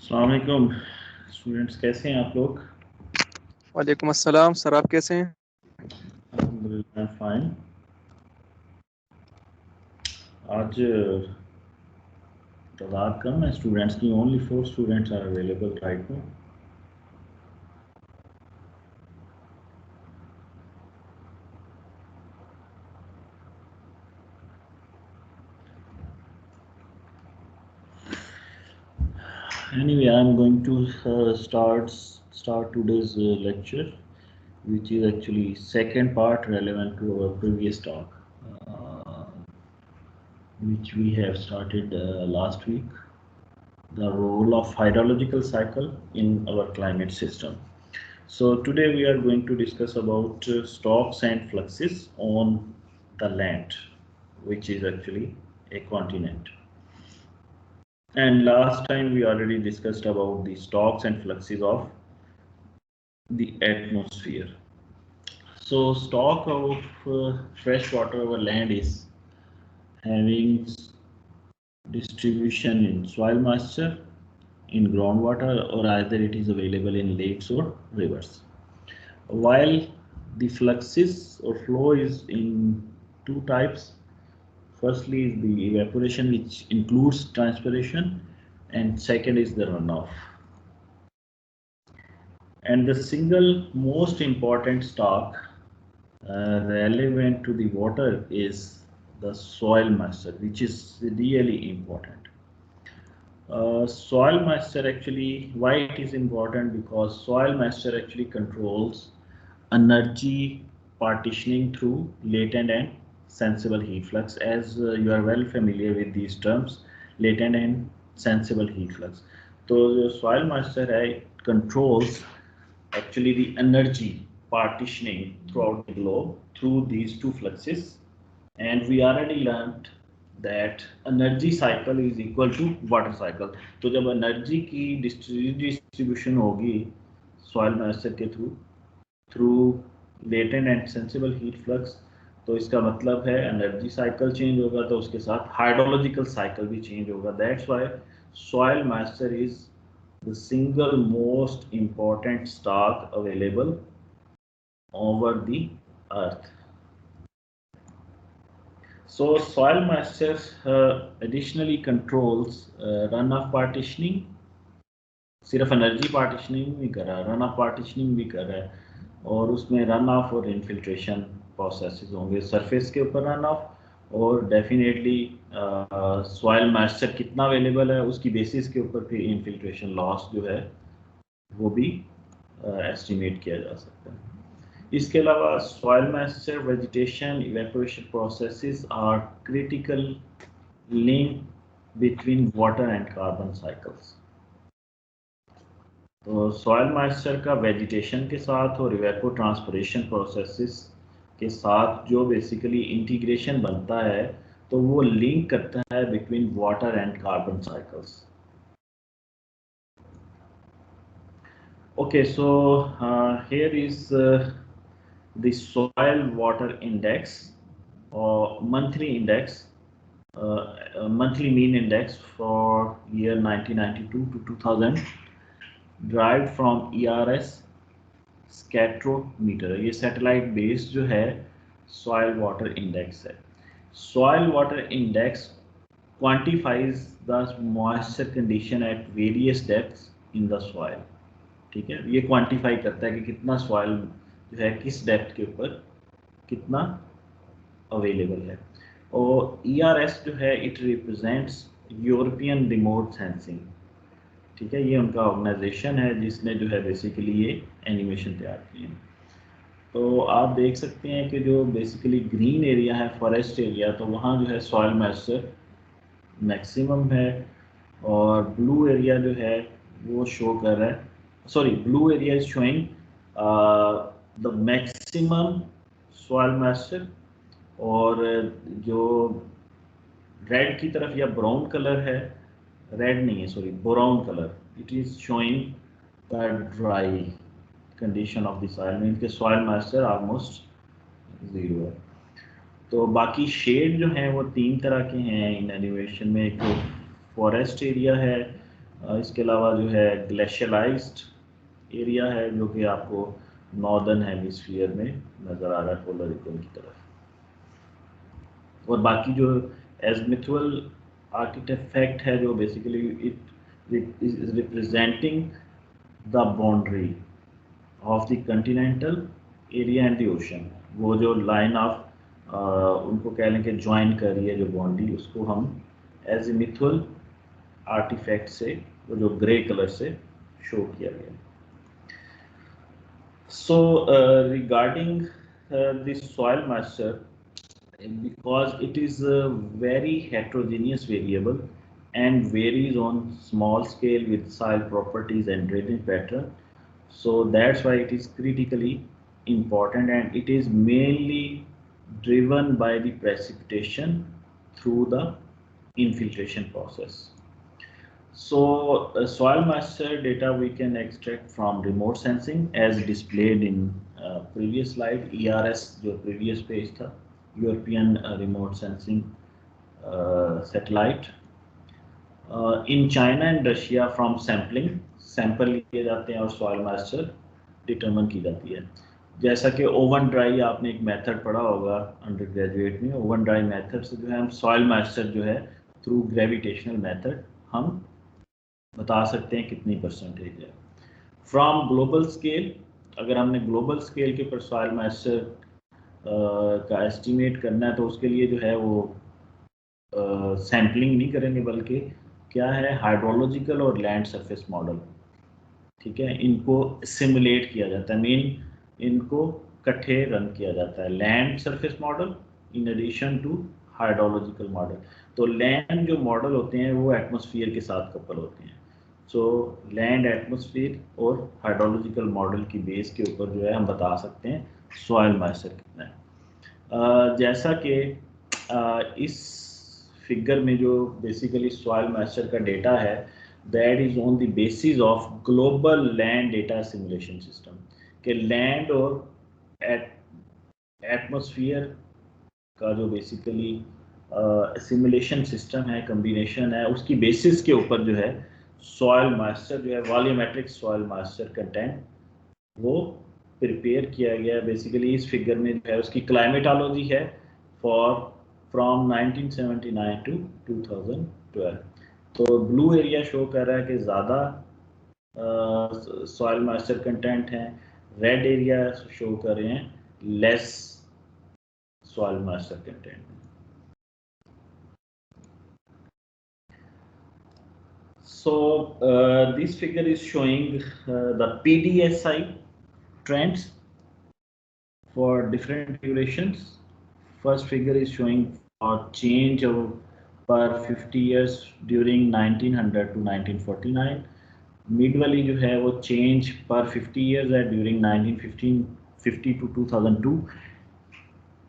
अस्सलाम वालेकुम स्टूडेंट्स, कैसे हैं आप लोग? वालेकुम अस्सलाम सर, आप कैसे हैं? अल्हम्दुलिल्लाह फाइन। आज तादाद कम है स्टूडेंट्स की, only 4 students are available right now. Anyway, I am going to start today's lecture, which is actually second part relevant to our previous talk, which we have started last week. The role of hydrological cycle in our climate system. So today we are going to discuss about stocks and fluxes on the land, which is actually a continent. And last time we already discussed about the stocks and fluxes of the atmosphere. So stock of fresh water over land is having distribution in soil moisture, in groundwater, or either it is available in lakes or rivers. While the fluxes or flow is in two types. Firstly is the evaporation, which includes transpiration, and second is the runoff. And the single most important stock relevant to the water is the soil moisture, which is really important. Soil moisture actually, why it is important? Because soil moisture actually controls energy partitioning through latent and sensible heat flux. As you are well familiar with these terms, latent and sensible heat flux. So the soil moisture controls actually the energy partitioning throughout the globe through these two fluxes, and we already learned that energy cycle is equal to water cycle. तो जब energy की distribution होगी soil moisture के through latent and sensible heat flux, तो इसका मतलब है energy cycle change होगा, तो उसके साथ हाइड्रोलॉजिकल साइकिल भी चेंज होगा. That's why soil moisture is the single most important stock available over the earth. So soil moisture additionally controls runoff partitioning. सिर्फ एनर्जी पार्टीशनिंग भी कर रहा है, रन ऑफ पार्टीशनिंग भी कर रहा है, और उसमें रन ऑफ और इन्फिल्ट्रेशन प्रोसेसेस होंगे. सरफेस के ऊपर रन ऑफ, और डेफिनेटली सॉइल मॉइस्चर कितना अवेलेबल है उसकी बेसिस के ऊपर फिर इन्फिल्ट्रेशन लॉस जो है वो भी एस्टिमेट किया जा सकता है. इसके अलावा soil moisture, vegetation, evaporation processes are critical link between water and carbon cycles. तो सॉइल मॉइस्चर का वेजिटेशन के साथ और इवेपो ट्रांसपिरेशन प्रोसेसेस के साथ जो बेसिकली इंटीग्रेशन बनता है, तो वो लिंक करता है between water and carbon cycles. Okay, so here is the soil water index or monthly index, monthly mean index for year 1992 to 2000, derived from ERS scatterometer. ये सैटेलाइट बेस्ड जो है soil water index है. Soil water index quantifies the moisture condition at various depths in the soil. ठीक है, ये quantify करता है कि कितना सॉइल जो है किस डेप्थ के ऊपर कितना अवेलेबल है. और ERS जो है it represents European remote sensing. ठीक है, ये उनका ऑर्गेनाइजेशन है जिसने जो है बेसिकली ये एनिमेशन तैयार की है. तो आप देख सकते हैं कि जो बेसिकली ग्रीन एरिया है, फॉरेस्ट एरिया, तो वहाँ जो है सॉइल मॉइस्चर मैक्सिमम है, और ब्लू एरिया जो है वो शो कर रहा है, sorry, blue area is showing the maximum soil moisture, और जो रेड की तरफ या ब्राउन कलर है, रेड नहीं है sorry, brown colour, it is showing the dry condition of the soil, mean के सॉइल मॉइस्चर ऑलमोस्ट ज़ीरो है. तो बाकी शेड जो हैं वो तीन तरह के हैं इन एनिमेशन में. एक फॉरेस्ट एरिया है इसके अलावा जो है ग्लेशियलाइज्ड एरिया है जो कि आपको नॉर्दर्न हेमिस्फीयर में नज़र आ रहा है पोलर रीजन की तरफ। और बाकी जो एज़िमुथल आर्किटेक्ट है जो basically it is representing the boundary of the continental area and the ocean. वो जो लाइन ऑफ उनको कह लें कि ज्वाइन कर रही है जो बाउंड्री, उसको हम एज़िमुथल आर्टिफैक्ट से वो जो ग्रे कलर से शो किया गया। So regarding this soil moisture, because it is a very heterogeneous variable and varies on small scale with soil properties and drainage pattern, so that's why it is critically important, and it is mainly driven by the precipitation through the infiltration process. So soil moisture data we can extract from remote sensing as displayed in previous slide, ERS जो previous page था, European remote sensing satellite. In China and Russia from sampling, sample लिए जाते हैं और soil moisture determine की जाती है। जैसा कि ओवन ड्राई आपने एक मेथड पढ़ा होगा अंडर ग्रेजुएट में, ओवन ड्राई मेथड से जो है हम सॉइल मॉइस्चर जो है थ्रू ग्रेविटेशनल मेथड हम बता सकते हैं कितनी परसेंटेज है। फ्रॉम ग्लोबल स्केल, अगर हमने ग्लोबल स्केल के ऊपर सॉइल मॉइस्चर का एस्टिमेट करना है तो उसके लिए जो है वो सैम्पलिंग नहीं करेंगे, बल्कि क्या है हाइड्रोलॉजिकल और लैंड सरफेस मॉडल, ठीक है, इनको सिमुलेट किया जाता है। मीन इनको इकट्ठे रन किया जाता है, land surface model in addition to hydrological model. तो लैंड जो मॉडल होते हैं वो एटमॉस्फेयर के साथ कपल होते हैं। सो लैंड, एटमॉस्फेयर और हाइड्रोलॉजिकल मॉडल की बेस के ऊपर जो है हम बता सकते हैं सॉइल मॉइस्चर कितना है। जैसा कि इस फिगर में जो बेसिकली सॉइल मॉइस्चर का डेटा है, that is on the basis of global land data simulation system, कि लैंड और एटमॉस्फेयर का जो बेसिकली सिमुलेशन सिस्टम है, कम्बिनेशन है, उसकी बेसिस के ऊपर जो है सॉइल मॉइस्चर जो है वॉल्यूमेट्रिक सॉइल मॉइस्चर कंटेंट वो प्रिपेयर किया गया। बेसिकली इस फिगर में जो है उसकी क्लाइमेटोलॉजी है फॉर फ्रॉम 1979 टू 2012। तो ब्लू एरिया शो कर रहा है कि ज़्यादा सॉइल मॉइस्चर कंटेंट है, रेड एरिया शो कर रहे हैं less soil moisture content. So this figure is showing the PDSI trends for different durations. First figure is showing a change of per 50 years during 1900 to 1949. Mid वाली जो है वो change per 50 years है during 1950 to 2002.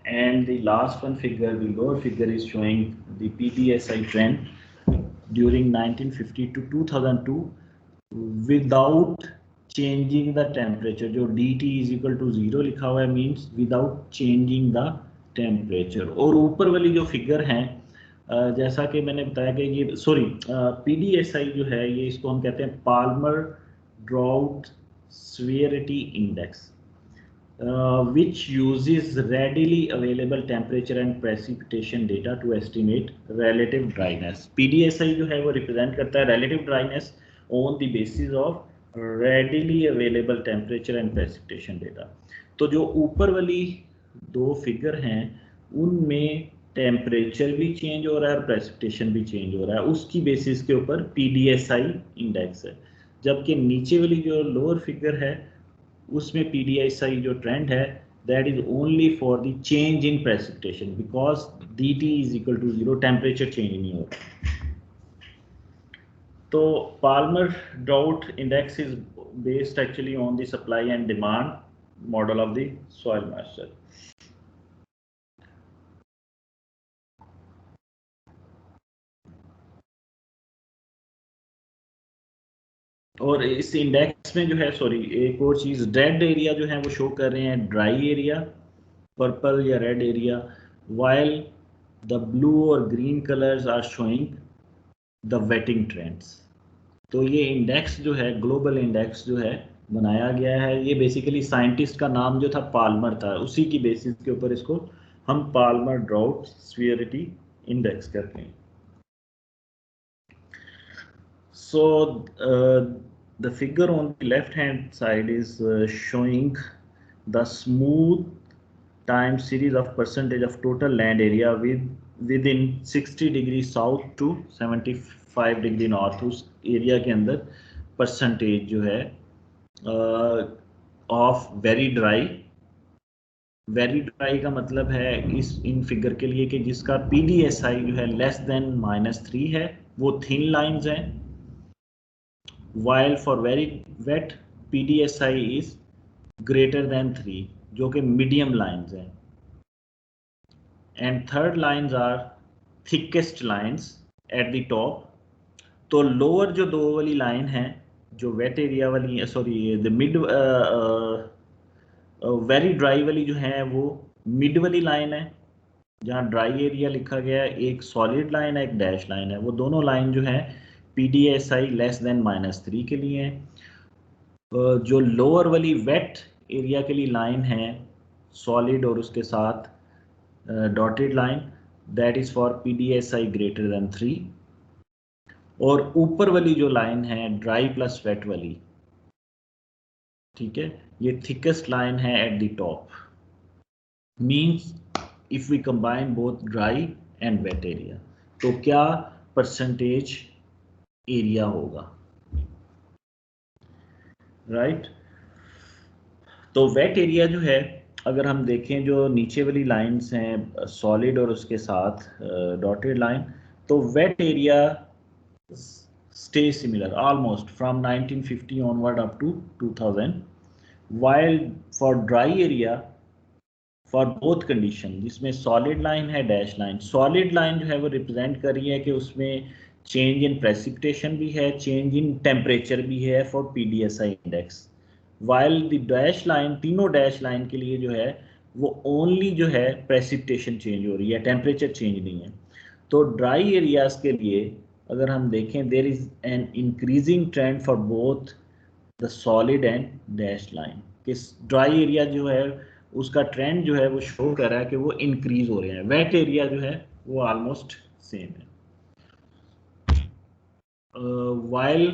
And the last one figure, the lower figure, is showing the PDSI trend during 1950 to 2002 without changing the temperature। जो dt is equal to 0 लिखा हुआ है means without changing the temperature। और ऊपर वाली जो figure है जैसा कि मैंने बताया कि ये PDSI जो है ये इसको हम कहते हैं Palmer drought severity index, which uses readily available temperature and precipitation data to estimate relative dryness। PDSI जो है वो represent करता है relative dryness on the basis of readily available temperature and precipitation data। तो जो ऊपर वाली दो फिगर हैं उनमें टेम्परेचर भी चेंज हो रहा है और प्रेसिपिटेशन भी चेंज हो रहा है, उसकी बेसिस के ऊपर PDSI इंडेक्स है। जबकि नीचे वाली जो लोअर फिगर है उसमें PDSI जो ट्रेंड है that is only for the change in precipitation, because dt is equal to 0, temperature change नहीं हो रहा। तो Palmer drought index is based actually on the supply and demand model of the soil moisture. और इस index में जो है एक और चीज, रेड एरिया जो है वो शो कर रहे हैं ड्राई एरिया, पर्पल या red area, while the blue or green colors are showing the wetting trends। तो ये इंडेक्स जो है, ग्लोबल इंडेक्स जो है बनाया गया है, ये बेसिकली साइंटिस्ट का नाम जो था पाल्मर था, उसी की बेसिस के ऊपर इसको हम पाल्मर ड्राउट सीवियरिटी इंडेक्स करते हैं. So the figure on the left hand side is showing the smooth time series of percentage of total land area within 60 degree south to 75 degree north. उस area के अंदर percentage जो है of very dry का मतलब है इस in figure के लिए कि जिसका PDSI जो है लेस देन -3 है, वो थिन लाइंस हैं, while for very wet PDSI is greater than 3 जो कि मीडियम लाइंस हैं. And third lines are thickest lines at the top. तो लोअर जो दो वाली लाइन है जो वेट एरिया वाली, sorry the mid very dry वाली जो है वो मिड वाली लाइन है, जहाँ ड्राई एरिया लिखा गया है. एक सॉलिड लाइन है, एक डैश लाइन है. वो दोनों लाइन जो है PDSI लेस देन -3 के लिए है. जो लोअर वाली वेट एरिया के लिए लाइन है सॉलिड और उसके साथ dotted line, that is for PDSI greater than 3. और ऊपर वाली जो लाइन है ड्राई प्लस वेट वाली, ठीक है, ये थिकेस्ट लाइन है at the top. Means if we combine both dry and wet area, तो क्या परसेंटेज एरिया होगा, राइट? तो वेट एरिया जो है, अगर हम देखें जो नीचे वाली लाइंस हैं सॉलिड और उसके साथ डॉटेड लाइन, तो wet area stay similar almost from 1950 onward up to 2000, while for dry area for both condition, जिसमें सॉलिड लाइन है डैश लाइन, सॉलिड लाइन जो है वो रिप्रेजेंट कर रही है कि उसमें चेंज इन प्रेसिपिटेशन भी है, चेंज इन टेम्परेचर भी है for PDSI index. While the dash line, तीनों डैश लाइन के लिए जो है वो ओनली जो है प्रेसिपिटेशन चेंज हो रही है, टेम्परेचर चेंज नहीं है. तो ड्राई एरियाज के लिए अगर हम देखें, there is an increasing trend for both the solid and dash line. किस ड्राई एरिया जो है उसका ट्रेंड जो है वो शो कर रहा है कि वो इंक्रीज हो रहे हैं. वेट एरिया जो है वो ऑलमोस्ट सेम है. वाइल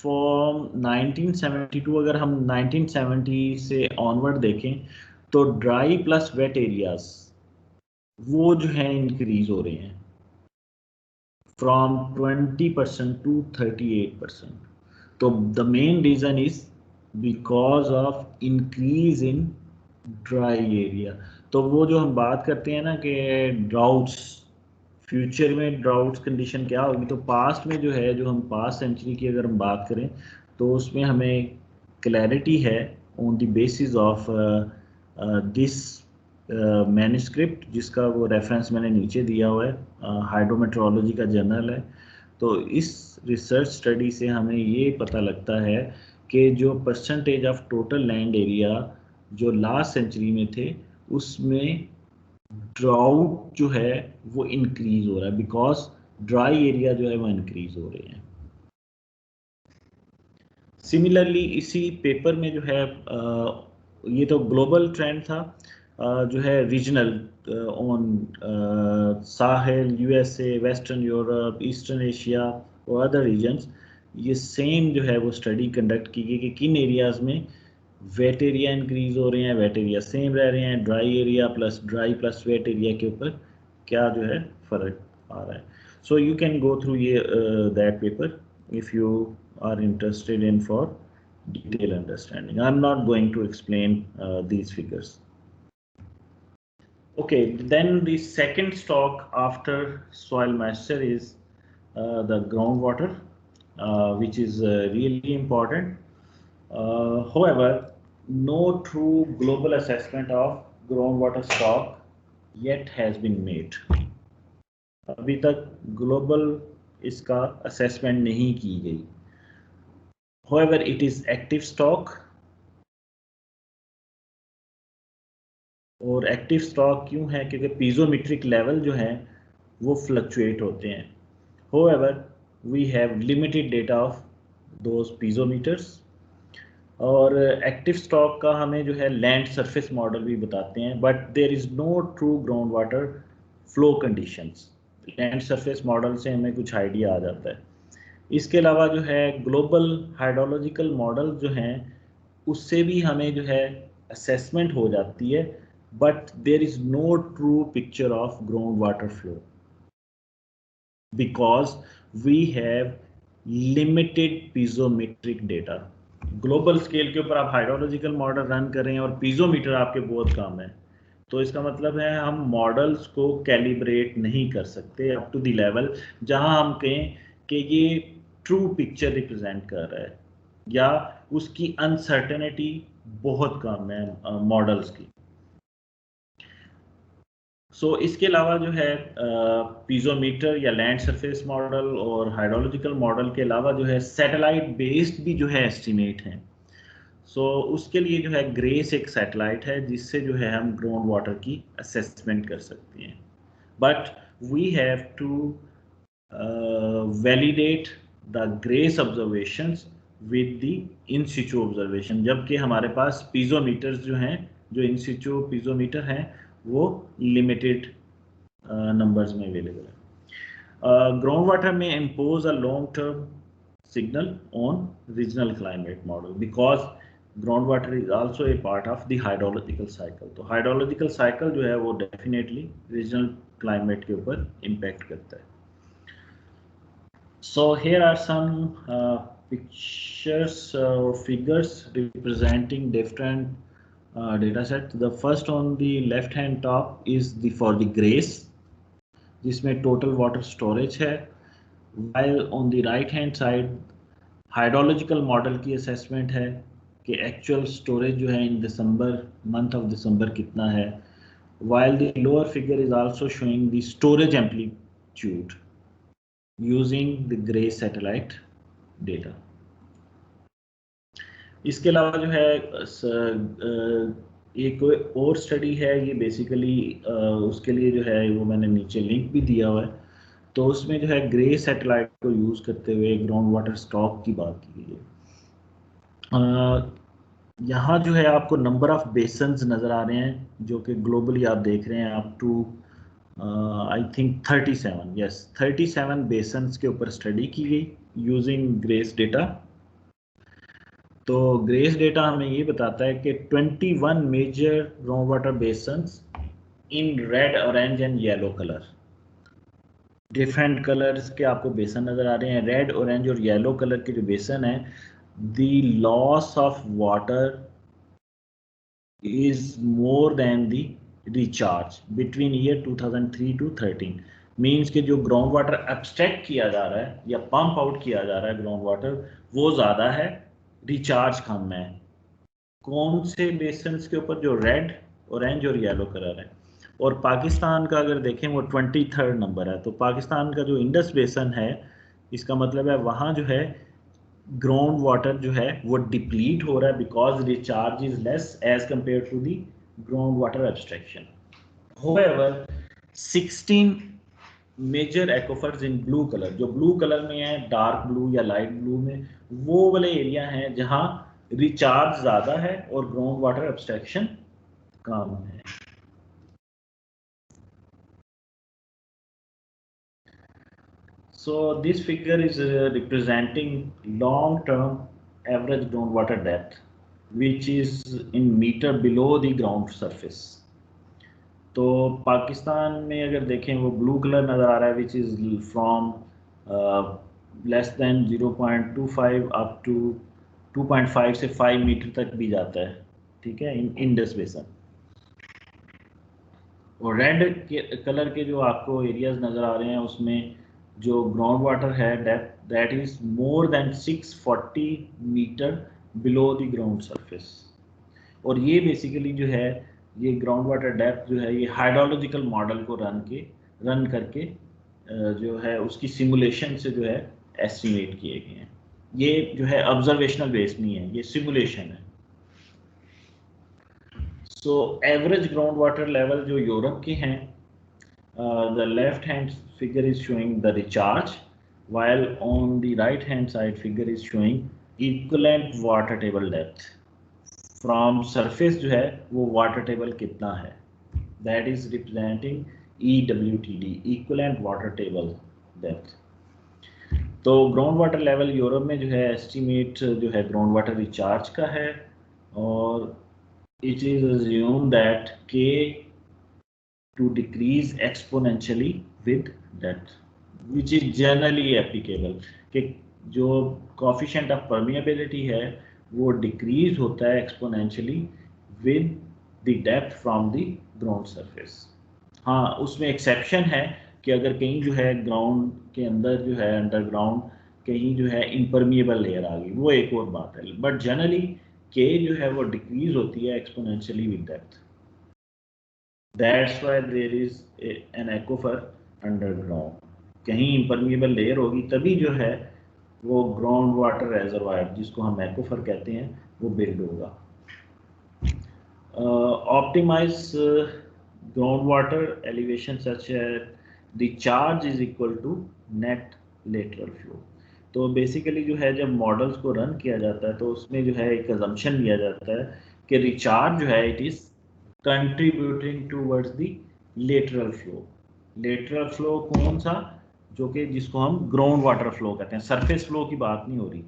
फ्रॉम 1972, अगर हम 1970 से ऑनवर्ड देखें तो ड्राई प्लस वेट एरियाज वो जो है इंक्रीज हो रहे हैं फ्रॉम 20% to 38%. तो the main reason is because of increase in dry area. तो वो जो हम बात करते हैं ना कि ड्राउट्स, फ्यूचर में ड्राउट्स कंडीशन क्या होगी, तो पास्ट में जो है, जो हम पास्ट सेंचुरी की अगर हम बात करें तो उसमें हमें क्लैरिटी है on the basis of this manuscript, जिसका वो रेफरेंस मैंने नीचे दिया हुआ है, हाइड्रोमेट्रोलॉजी का जर्नल है. तो इस रिसर्च स्टडी से हमें ये पता लगता है कि जो percentage of total land area जो लास्ट सेंचुरी में थे उसमें ड्राउट जो है वो इंक्रीज हो रहा है, बिकॉज ड्राई एरिया जो है वो इंक्रीज हो रहे हैं. सिमिलरली इसी पेपर में जो है ये तो ग्लोबल ट्रेंड था, जो है regional on Sahel, USA, western Europe, eastern Asia और अदर रीजन्स, ये सेम जो है वो स्टडी कंडक्ट की गई कि किन एरियाज में वेट एरिया इंक्रीज हो रहे हैं, वेट एरिया सेम रह रहे हैं, dry area plus dry plus wet area के ऊपर क्या जो है फर्क आ रहा है. So you can go through ये that paper if you are interested in for detailed understanding. I'm not going to explain these figures. Okay, then the second stock after soil moisture is the groundwater, which is really important. However, no true global assessment of groundwater stock yet has been made. अभी तक global इसका assessment नहीं की गई. However, it is active stock. और active stock क्यों है? क्योंकि पीजोमेट्रिक लेवल जो है वो फ्लक्चुएट होते हैं. However, we have limited data of those piezometers. और एक्टिव स्टॉक का हमें जो है लैंड सरफेस मॉडल भी बताते हैं, but there is no true ground water flow conditions. Land surface model से हमें कुछ आइडिया आ जाता है। इसके अलावा जो है ग्लोबल हाइड्रोलॉजिकल मॉडल जो हैं उससे भी हमें जो है असेसमेंट हो जाती है, but there is no true picture of ground water flow because we have limited piezometric data। Global scale के ऊपर आप हाइड्रोलॉजिकल मॉडल रन कर रहे हैं और पीजोमीटर आपके बहुत काम है, तो इसका मतलब है हम मॉडल्स को कैलिब्रेट नहीं कर सकते अप टू द लेवल जहां हम कहें कि ये ट्रू पिक्चर रिप्रेजेंट कर रहा है, या उसकी अनसर्टेनिटी बहुत कम है मॉडल्स की। इसके अलावा जो है पीजोमीटर या लैंड सरफेस मॉडल और हाइड्रोलॉजिकल मॉडल के अलावा जो है सैटेलाइट बेस्ड भी जो है एस्टिमेट हैं। उसके लिए जो है ग्रेस एक सैटेलाइट है जिससे जो है हम ग्राउंड वाटर की असेसमेंट कर सकते हैं, but we have to validate the GRACE observations with the in situ observation, जबकि हमारे पास पीजोमीटर्स जो हैं, जो इन सिचु पीजोमीटर हैं, वो लिमिटेड नंबर्स में अवेलेबल है। ग्राउंड वाटर में impose a long term signal on regional climate model because ground water is also a part of the hydrological cycle. तो हाइड्रोलॉजिकल साइकिल जो है वो डेफिनेटली रीजनल क्लाइमेट के ऊपर इम्पैक्ट करता है। So here are some pictures or figures representing different data sets. The first on the left hand top is for the GRACE, जिसमें total water storage है, while on the right hand side hydrological model की assessment है कि actual storage जो है in December, month of December कितना है, while the lower figure is also showing the storage amplitude using the GRACE satellite data। इसके अलावा जो है एक और स्टडी है, ये बेसिकली उसके लिए जो है वो मैंने नीचे लिंक भी दिया हुआ है। तो उसमें जो है ग्रे सैटेलाइट को यूज़ करते हुए ग्राउंड वाटर स्टॉक की बात की गई है। यहाँ जो है आपको नंबर ऑफ बेसन्स नज़र आ रहे हैं जो कि ग्लोबली आप देख रहे हैं up to I think 37, yes 37 basins के ऊपर स्टडी की गई यूजिंग ग्रेस डेटा। तो ग्रेस डेटा हमें ये बताता है कि 21 major ground water basins in red, orange and yellow colour, different colours के आपको बेसन नज़र आ रहे हैं। रेड, ऑरेंज और येलो कलर के जो बेसन है, the loss of water is more than the recharge between year 2003 to 13। Means कि जो ग्राउंड वाटर एब्स्ट्रैक्ट किया जा रहा है या पंप आउट किया जा रहा है ग्राउंड वाटर, वो ज़्यादा है, रिचार्ज कम है। कौन से बेसन्स के ऊपर? जो रेड, ऑरेंज और येलो कलर है। और पाकिस्तान का अगर देखें वो 23rd नंबर है। तो पाकिस्तान का जो इंडस बेसन है, इसका मतलब है वहाँ जो है ग्राउंड वाटर जो है वो डिप्लीट हो रहा है because recharge is less as compare to the ground water abstraction. However, 16 major aquifers in blue colour, जो ब्लू कलर में है, डार्क ब्लू या लाइट ब्लू में, वो वाले एरिया हैं जहां रिचार्ज ज्यादा है और ग्राउंड वाटर एब्स्ट्रैक्शन कम है। So this figure is representing long-term average groundwater depth, which is in meter below the ground surface। तो पाकिस्तान में अगर देखें वो ब्लू कलर नज़र आ रहा है, which is from less than 0.25 up to 2.5 से 5 मीटर तक भी जाता है, ठीक है, इन इंडस बेसन। और रेड कलर के जो आपको एरियाज नज़र आ रहे हैं उसमें जो ग्राउंड वाटर है depth that is more than 640 metre below the ground surface. और ये बेसिकली जो है ये ग्राउंड वाटर डेप्थ जो है ये हाइड्रोलॉजिकल मॉडल को रन करके जो है उसकी सिमुलेशन से जो है एस्टिमेट किए गए हैं। ये जो है ऑब्जर्वेशनल बेस नहीं है, ये सिमुलेशन है। So average ground water level जो यूरोप के हैं, the left hand figure is showing the recharge, while on the right hand side figure is showing equivalent water table depth from surface जो है वो water table कितना है, that is representing EWTD equivalent water table depth। तो ground water level Europe में जो है estimate जो है ग्राउंड वाटर रिचार्ज का है, और it is assume that K to decrease exponentially with depth which is generally applicable, कि जो कोफिशिएंट ऑफ परमिएबिलिटी है वो डिक्रीज होता है exponentially with the depth from the ground surface. हाँ, उसमें एक्सेप्शन है कि अगर कहीं जो है ग्राउंड के अंदर जो है अंडरग्राउंड कहीं जो है इम्परमिएबल लेयर आ गई, वो एक और बात है, बट जनरली के जो है वो डिक्रीज होती है exponentially with depth. That's why there is an aquifer underground. कहीं इम्परमिएबल लेयर होगी तभी जो है वो ग्राउंड वाटर रेजर्वायर जिसको हम एक्वाफर कहते हैं वो बिल्ड होगा। Optimise groundwater elevation such as the charge is equal to net lateral flow। तो बेसिकली जो है जब मॉडल्स को रन किया जाता है तो उसमें जो है एक अजम्पशन लिया जाता है कि रिचार्ज जो है it is contributing towards the lateral flow. Lateral flow कौन सा, जो कि जिसको हम ग्राउंड वाटर फ्लो कहते हैं, सरफेस फ्लो की बात नहीं हो रही,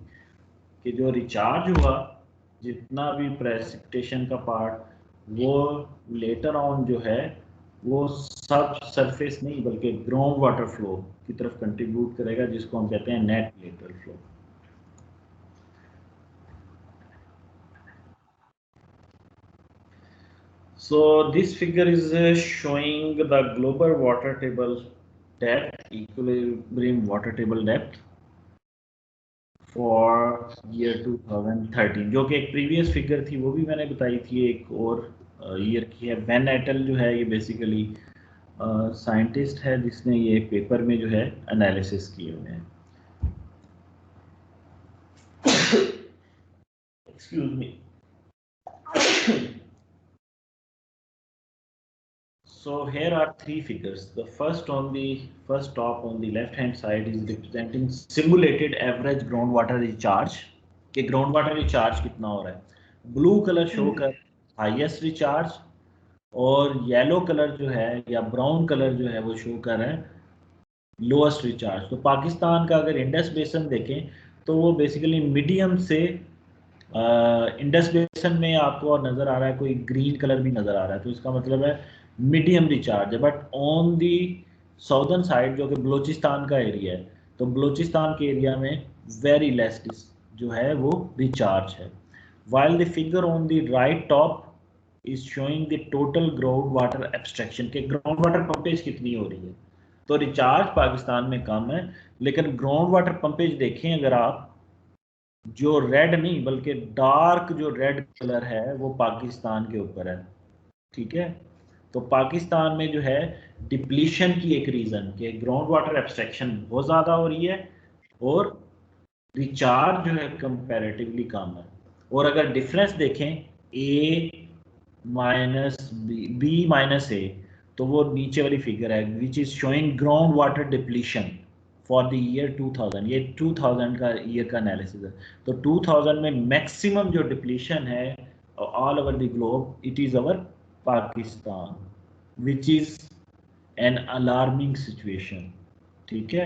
कि जो रिचार्ज हुआ जितना भी प्रेसिपिटेशन का पार्ट वो लेटर ऑन जो है वो सब सरफेस नहीं बल्कि ग्राउंड वाटर फ्लो की तरफ कंट्रीब्यूट करेगा, जिसको हम कहते हैं net lateral flow. So this figure is showing the global water table depth, equilibrium water table depth for year 2013, जो कि एक प्रीवियस फिगर थी वो भी मैंने बताई थी, एक और ईयर की है। वेन एटल जो है ये बेसिकली साइंटिस्ट है जिसने ये पेपर में जो है एनालिसिस किए हुए हैं। Excuse me. So here are three figures. The first top on the left hand side is representing simulated average groundwater recharge, कि groundwater recharge कितना हो रहा है। ब्लू कलर शो कर हाईएस्ट रिचार्ज, और येलो कलर जो है या ब्राउन कलर जो है वो शो कर रहा है लोएस्ट रिचार्ज। तो पाकिस्तान का अगर इंडस बेसन देखें तो वो बेसिकली मीडियम से इंडस बेसन में आपको नज़र आ रहा है कोई ग्रीन कलर भी नज़र आ रहा है, तो इसका मतलब है मीडियम रिचार्ज है। But on the southern side जो कि बलूचिस्तान का एरिया है, तो बलूचिस्तान के एरिया में वेरी लेस जो है वो रिचार्ज है। While the figure on the right top is showing the total ground water abstraction, के ग्राउंड वाटर पंपेज कितनी हो रही है। तो रिचार्ज पाकिस्तान में कम है, लेकिन ग्राउंड वाटर पंपेज देखें अगर आप, जो रेड नहीं बल्कि डार्क जो रेड कलर है वो पाकिस्तान के ऊपर है, ठीक है। तो पाकिस्तान में जो है डिप्लीशन की एक रीजन के ग्राउंड वाटर एब्स्ट्रैक्शन बहुत ज़्यादा हो रही है और रिचार्ज जो है कंपैरेटिवली कम है। और अगर डिफरेंस देखें ए माइनस बी माइनस ए, तो वो नीचे वाली फिगर है which is showing ground water depletion for the year 2000। ये 2000 का ईयर का एनालिसिस है। तो 2000 में मैक्सिमम जो डिप्लीशन है all over the globe, it is our Pakistan, which is an alarming situation, ठीक है।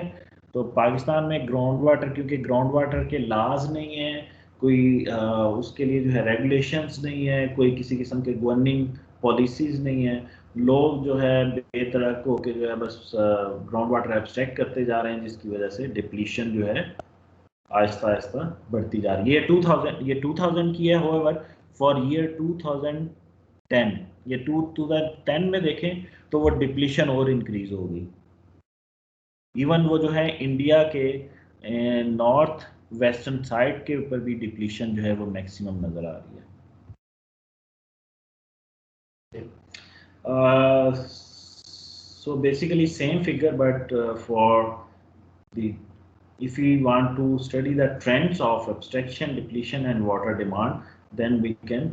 तो पाकिस्तान में ग्राउंड वाटर, क्योंकि ग्राउंड वाटर के लॉज नहीं है कोई, उसके लिए जो है रेगुलेशंस नहीं है, कोई किसी किस्म के गवर्निंग पॉलिसीज नहीं है, लोग जो है बेतरक होकर जो है बस ग्राउंड वाटर एब्स्ट्रैक्ट करते जा रहे हैं, जिसकी वजह से डिप्लीशन जो है आहिस्ता आहिस्ता बढ़ती जा रही है। ये 2000 की है। होवेवर फॉर ईयर 2010, ये 2010 में देखें तो वो डिप्लीशन और इंक्रीज होगी। इवन वो जो है इंडिया के नॉर्थ वेस्टर्न साइड के ऊपर भी डिप्लीशन जो है वो मैक्सिमम नजर आ रही है। So basically same figure, but for the, if we want to study the trends of abstraction, depletion and water demand, then we can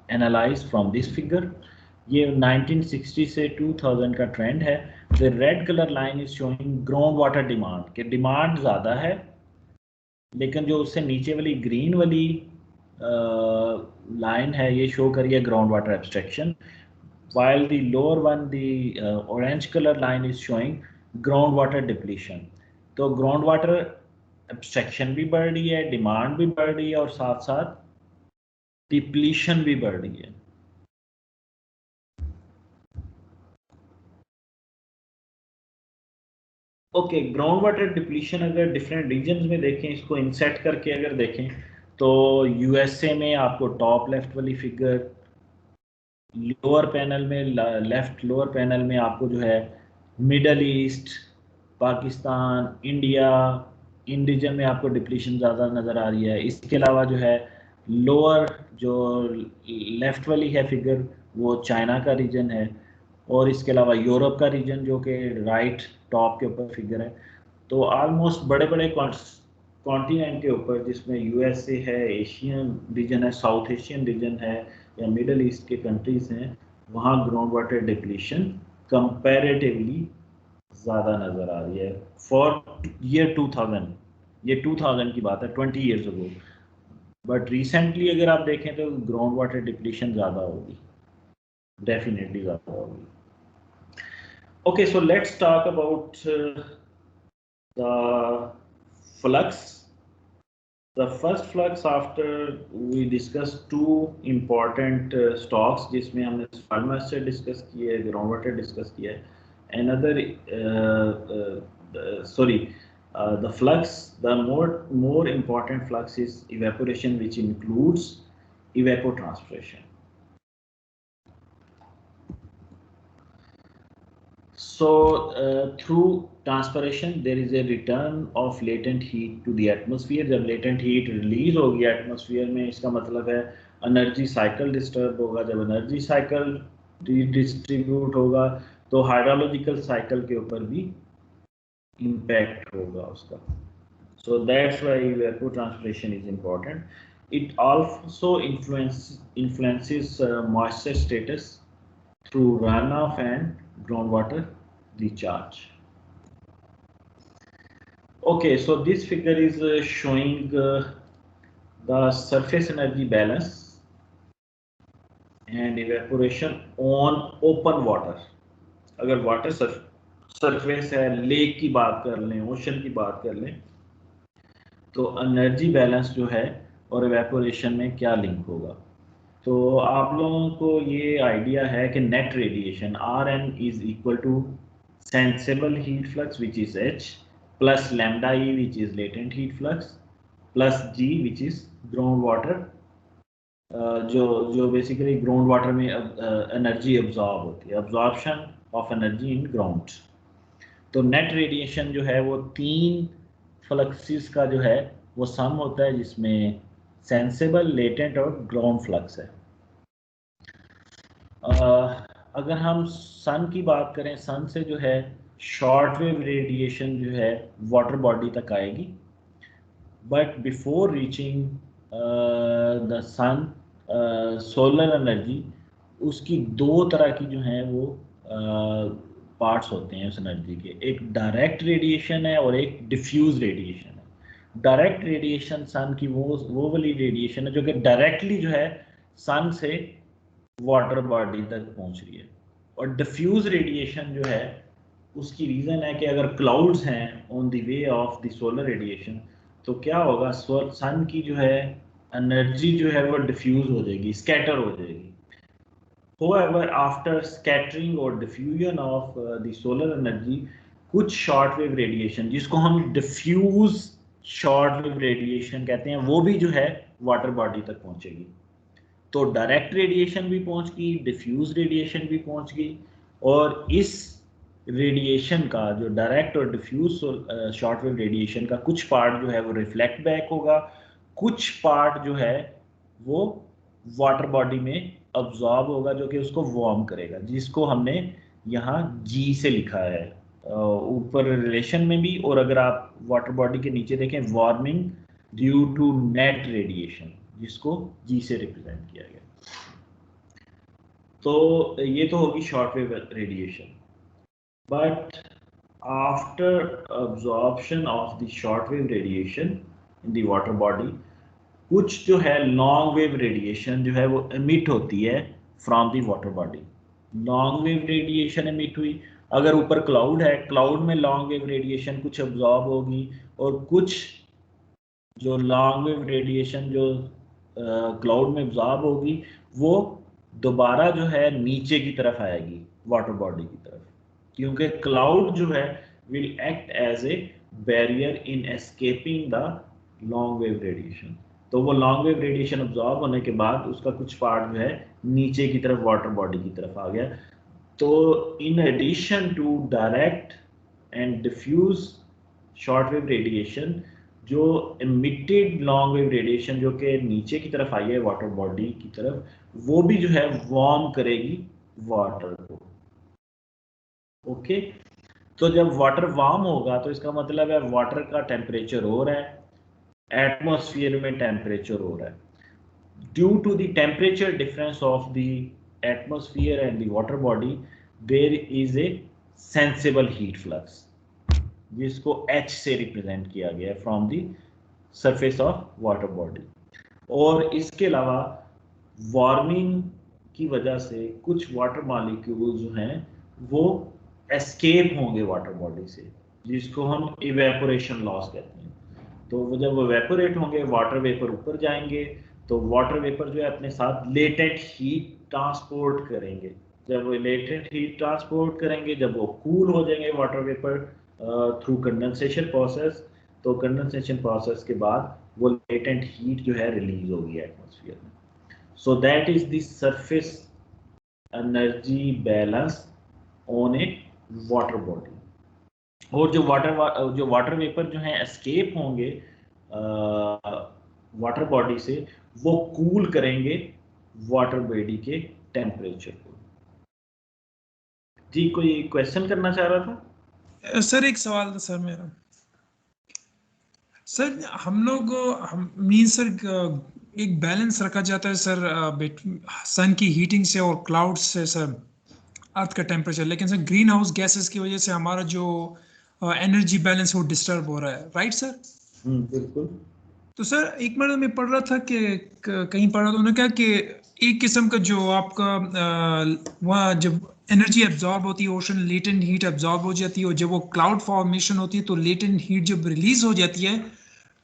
analyze from this figure. ये 1960 से 2000 का ट्रेंड है। The red colour line is showing ground water demand, कि demand ज़्यादा है, लेकिन जो उससे नीचे वाली ग्रीन वाली लाइन है ये शो करिए ground water abstraction, while the lower one, the orange color line is showing ground water depletion। तो ग्राउंड वाटर एब्स्ट्रैक्शन भी बढ़ रही है, डिमांड भी बढ़ रही है, और साथ साथ डिप्लीशन भी बढ़ रही है। ओके, ग्राउंड वाटर डिप्लीशन अगर डिफरेंट रीजन्स में देखें, इसको इंसेट करके अगर देखें, तो यूएसए में आपको टॉप लेफ्ट वाली फिगर, लोअर पैनल में, लेफ्ट लोअर पैनल में आपको जो है मिडल ईस्ट, पाकिस्तान, इंडिया, इन रीजन में आपको डिप्लीशन ज़्यादा नज़र आ रही है। इसके अलावा जो है लोअर जो लेफ्ट वाली है फिगर वो चाइना का रीजन है, और इसके अलावा यूरोप का रीजन जो कि राइट टॉप के ऊपर फिगर है। तो ऑलमोस्ट बड़े बड़े कॉन्टिनेंट के ऊपर, जिसमें यूएसए है, एशियन रीजन है, साउथ एशियन रीजन है, या मिडल ईस्ट के कंट्रीज हैं, वहाँ ग्राउंड वाटर डिप्लीशन कंपैरेटिवली ज़्यादा नज़र आ रही है फॉर ईयर 2000। ये 2000 की बात है, 20 ईयर्स अगो। बट रिसेंटली अगर आप देखें तो ग्राउंड वाटर डिप्लीशन ज़्यादा होगी, डेफिनेटली ज़्यादा होगी। Okay, so let's talk about the flux. The first flux, after we discussed two important stocks, जिसमें हमने soil moisture discuss किया है, ground water discuss किया है, another the flux, the more important flux is evaporation, which includes evapotranspiration. So through transpiration there is a return of latent heat to the atmosphere। जब latent heat release होगी atmosphere में, इसका मतलब है energy cycle disturb होगा। जब energy cycle distribute होगा तो हाइड्रोलॉजिकल साइकिल के ऊपर भी इम्पैक्ट होगा उसका। So that's why evapotranspiration is important. It also influences moisture status through runoff and groundwater recharge. Okay, so this figure is showing the surface energy balance and evaporation on open water। अगर water surface है, lake की बात कर लें, ocean की बात कर लें, तो एनर्जी बैलेंस जो है और एवेपोरेशन में क्या लिंक होगा। तो आप लोगों को ये आइडिया है कि net radiation Rn is equal to sensible heat flux which is H plus lambda E which is latent heat flux plus G which is ground water, जो बेसिकली ग्राउंड वाटर में एनर्जी एब्जॉर्ब होती है, absorption of energy in ground. तो net radiation जो है वो 3 फ्लक्सिस का जो है वो सम होता है, जिसमें सेंसिबल, लेटेंट और ग्राउंड फ्लक्स है। अगर हम सन की बात करें, सन से जो है शॉर्ट वेव रेडिएशन जो है वाटर बॉडी तक आएगी, but before reaching the sun solar energy, उसकी 2 तरह की जो हैं वो पार्ट्स होते हैं उस एनर्जी के, एक डायरेक्ट रेडिएशन है और एक डिफ्यूज रेडिएशन है। डायरेक्ट रेडिएशन सन की वो वाली रेडिएशन है जो कि डायरेक्टली जो है सन से वाटर बॉडी तक पहुंच रही है, और डिफ्यूज रेडिएशन जो है उसकी रीज़न है कि अगर क्लाउड्स हैं on the way of the solar radiation, तो क्या होगा, सन की जो है एनर्जी जो है वो डिफ्यूज हो जाएगी, स्कैटर हो जाएगी। However, after scattering or diffusion of the solar energy, कुछ शॉर्ट वेव रेडिएशन, जिसको हम डिफ्यूज शॉर्ट वेव रेडिएशन कहते हैं, वो भी जो है वाटर बॉडी तक पहुंचेगी। तो डायरेक्ट रेडिएशन भी पहुंच गई, डिफ्यूज रेडिएशन भी पहुंच गई, और इस रेडिएशन का जो डायरेक्ट और डिफ्यूज शॉर्ट वेव रेडिएशन का कुछ पार्ट जो है वो रिफ्लेक्ट बैक होगा, कुछ पार्ट जो है वो वाटर बॉडी में अब्जॉर्ब होगा, जो कि उसको वार्म करेगा, जिसको हमने यहाँ G से लिखा है ऊपर रिलेशन में भी, और अगर आप वाटर बॉडी के नीचे देखें, warming due to net radiation, जिसको G से रिप्रेजेंट किया गया। तो ये तो होगी short wave radiation. But after absorption of the short wave radiation in the water body, कुछ जो है लॉन्ग वेव रेडिएशन जो है वो एमिट होती है from the water body. Long wave radiation emit हुई, अगर ऊपर क्लाउड है, क्लाउड में लॉन्ग वेव रेडिएशन कुछ अब्जॉर्ब होगी, और कुछ जो लॉन्ग वेव रेडिएशन जो क्लाउड में अब्जॉर्ब होगी वो दोबारा जो है नीचे की तरफ आएगी वाटर बॉडी की तरफ, क्योंकि क्लाउड जो है will act as a barrier in escaping the long wave radiation. तो वो लॉन्ग वेव रेडिएशन अब्जॉर्ब होने के बाद उसका कुछ पार्ट जो है नीचे की तरफ वाटर बॉडी की तरफ आ गया। तो in addition to direct and diffuse short wave radiation, जो एमिटेड लॉन्ग वेव रेडिएशन जो कि नीचे की तरफ आई है वाटर बॉडी की तरफ, वो भी जो है वार्म करेगी वाटर को। ओके, तो जब वाटर वार्म होगा तो इसका मतलब है वाटर का टेम्परेचर हो रहा है, एटमॉस्फेयर में टेम्परेचर हो रहा है। Due to the temperature difference of the atmosphere and the water body, there is a sensible heat flux, जिसको H से रिप्रेजेंट किया गया है from the surface of water body. और इसके अलावा वार्मिंग की वजह से कुछ वाटर मॉलिक्यूल जो हैं वो एस्केप होंगे वाटर बॉडी से, जिसको हम इवेपोरेशन लॉस कहते हैं। तो वो जब इवेपोरेट होंगे, वाटर वेपर ऊपर जाएंगे, तो वाटर वेपर जो है अपने साथ लेटेंट हीट ट्रांसपोर्ट करेंगे। जब वो लेटेंट हीट ट्रांसपोर्ट करेंगे, जब वो कूल हो जाएंगे water vapour through condensation process, तो कंडेंसेशन प्रोसेस के बाद वो लेटेंट हीट जो है रिलीज होगी एटमॉस्फेयर में। So that is the surface energy balance on A water body. और जो वाटर वेपर जो है एस्केप होंगे वाटर बॉडी से, वो कूल करेंगे वाटर बॉडी के टेम्परेचर को। जी, कोई क्वेश्चन करना चाह रहा था? सर एक सवाल था सर मेरा। सर हम लोग मीन सर एक बैलेंस रखा जाता है सर सन की हीटिंग से और क्लाउड से सर अर्थ का टेम्परेचर, लेकिन सर ग्रीन हाउस गैसेस की वजह से हमारा जो एनर्जी बैलेंस वो डिस्टर्ब हो रहा है, राइट सर? बिल्कुल। तो सर एक बार मैं पढ़ रहा था कि कहीं पढ़ रहा था, उन्होंने कहा कि एक किस्म का जो आपका वहाँ जब एनर्जी एब्जॉर्ब होती है, ओशन लेटेंट हीट एब्जॉर्ब हो जाती है, और जब वो क्लाउड फॉर्मेशन होती है तो लेटेंट हीट जब रिलीज हो जाती है,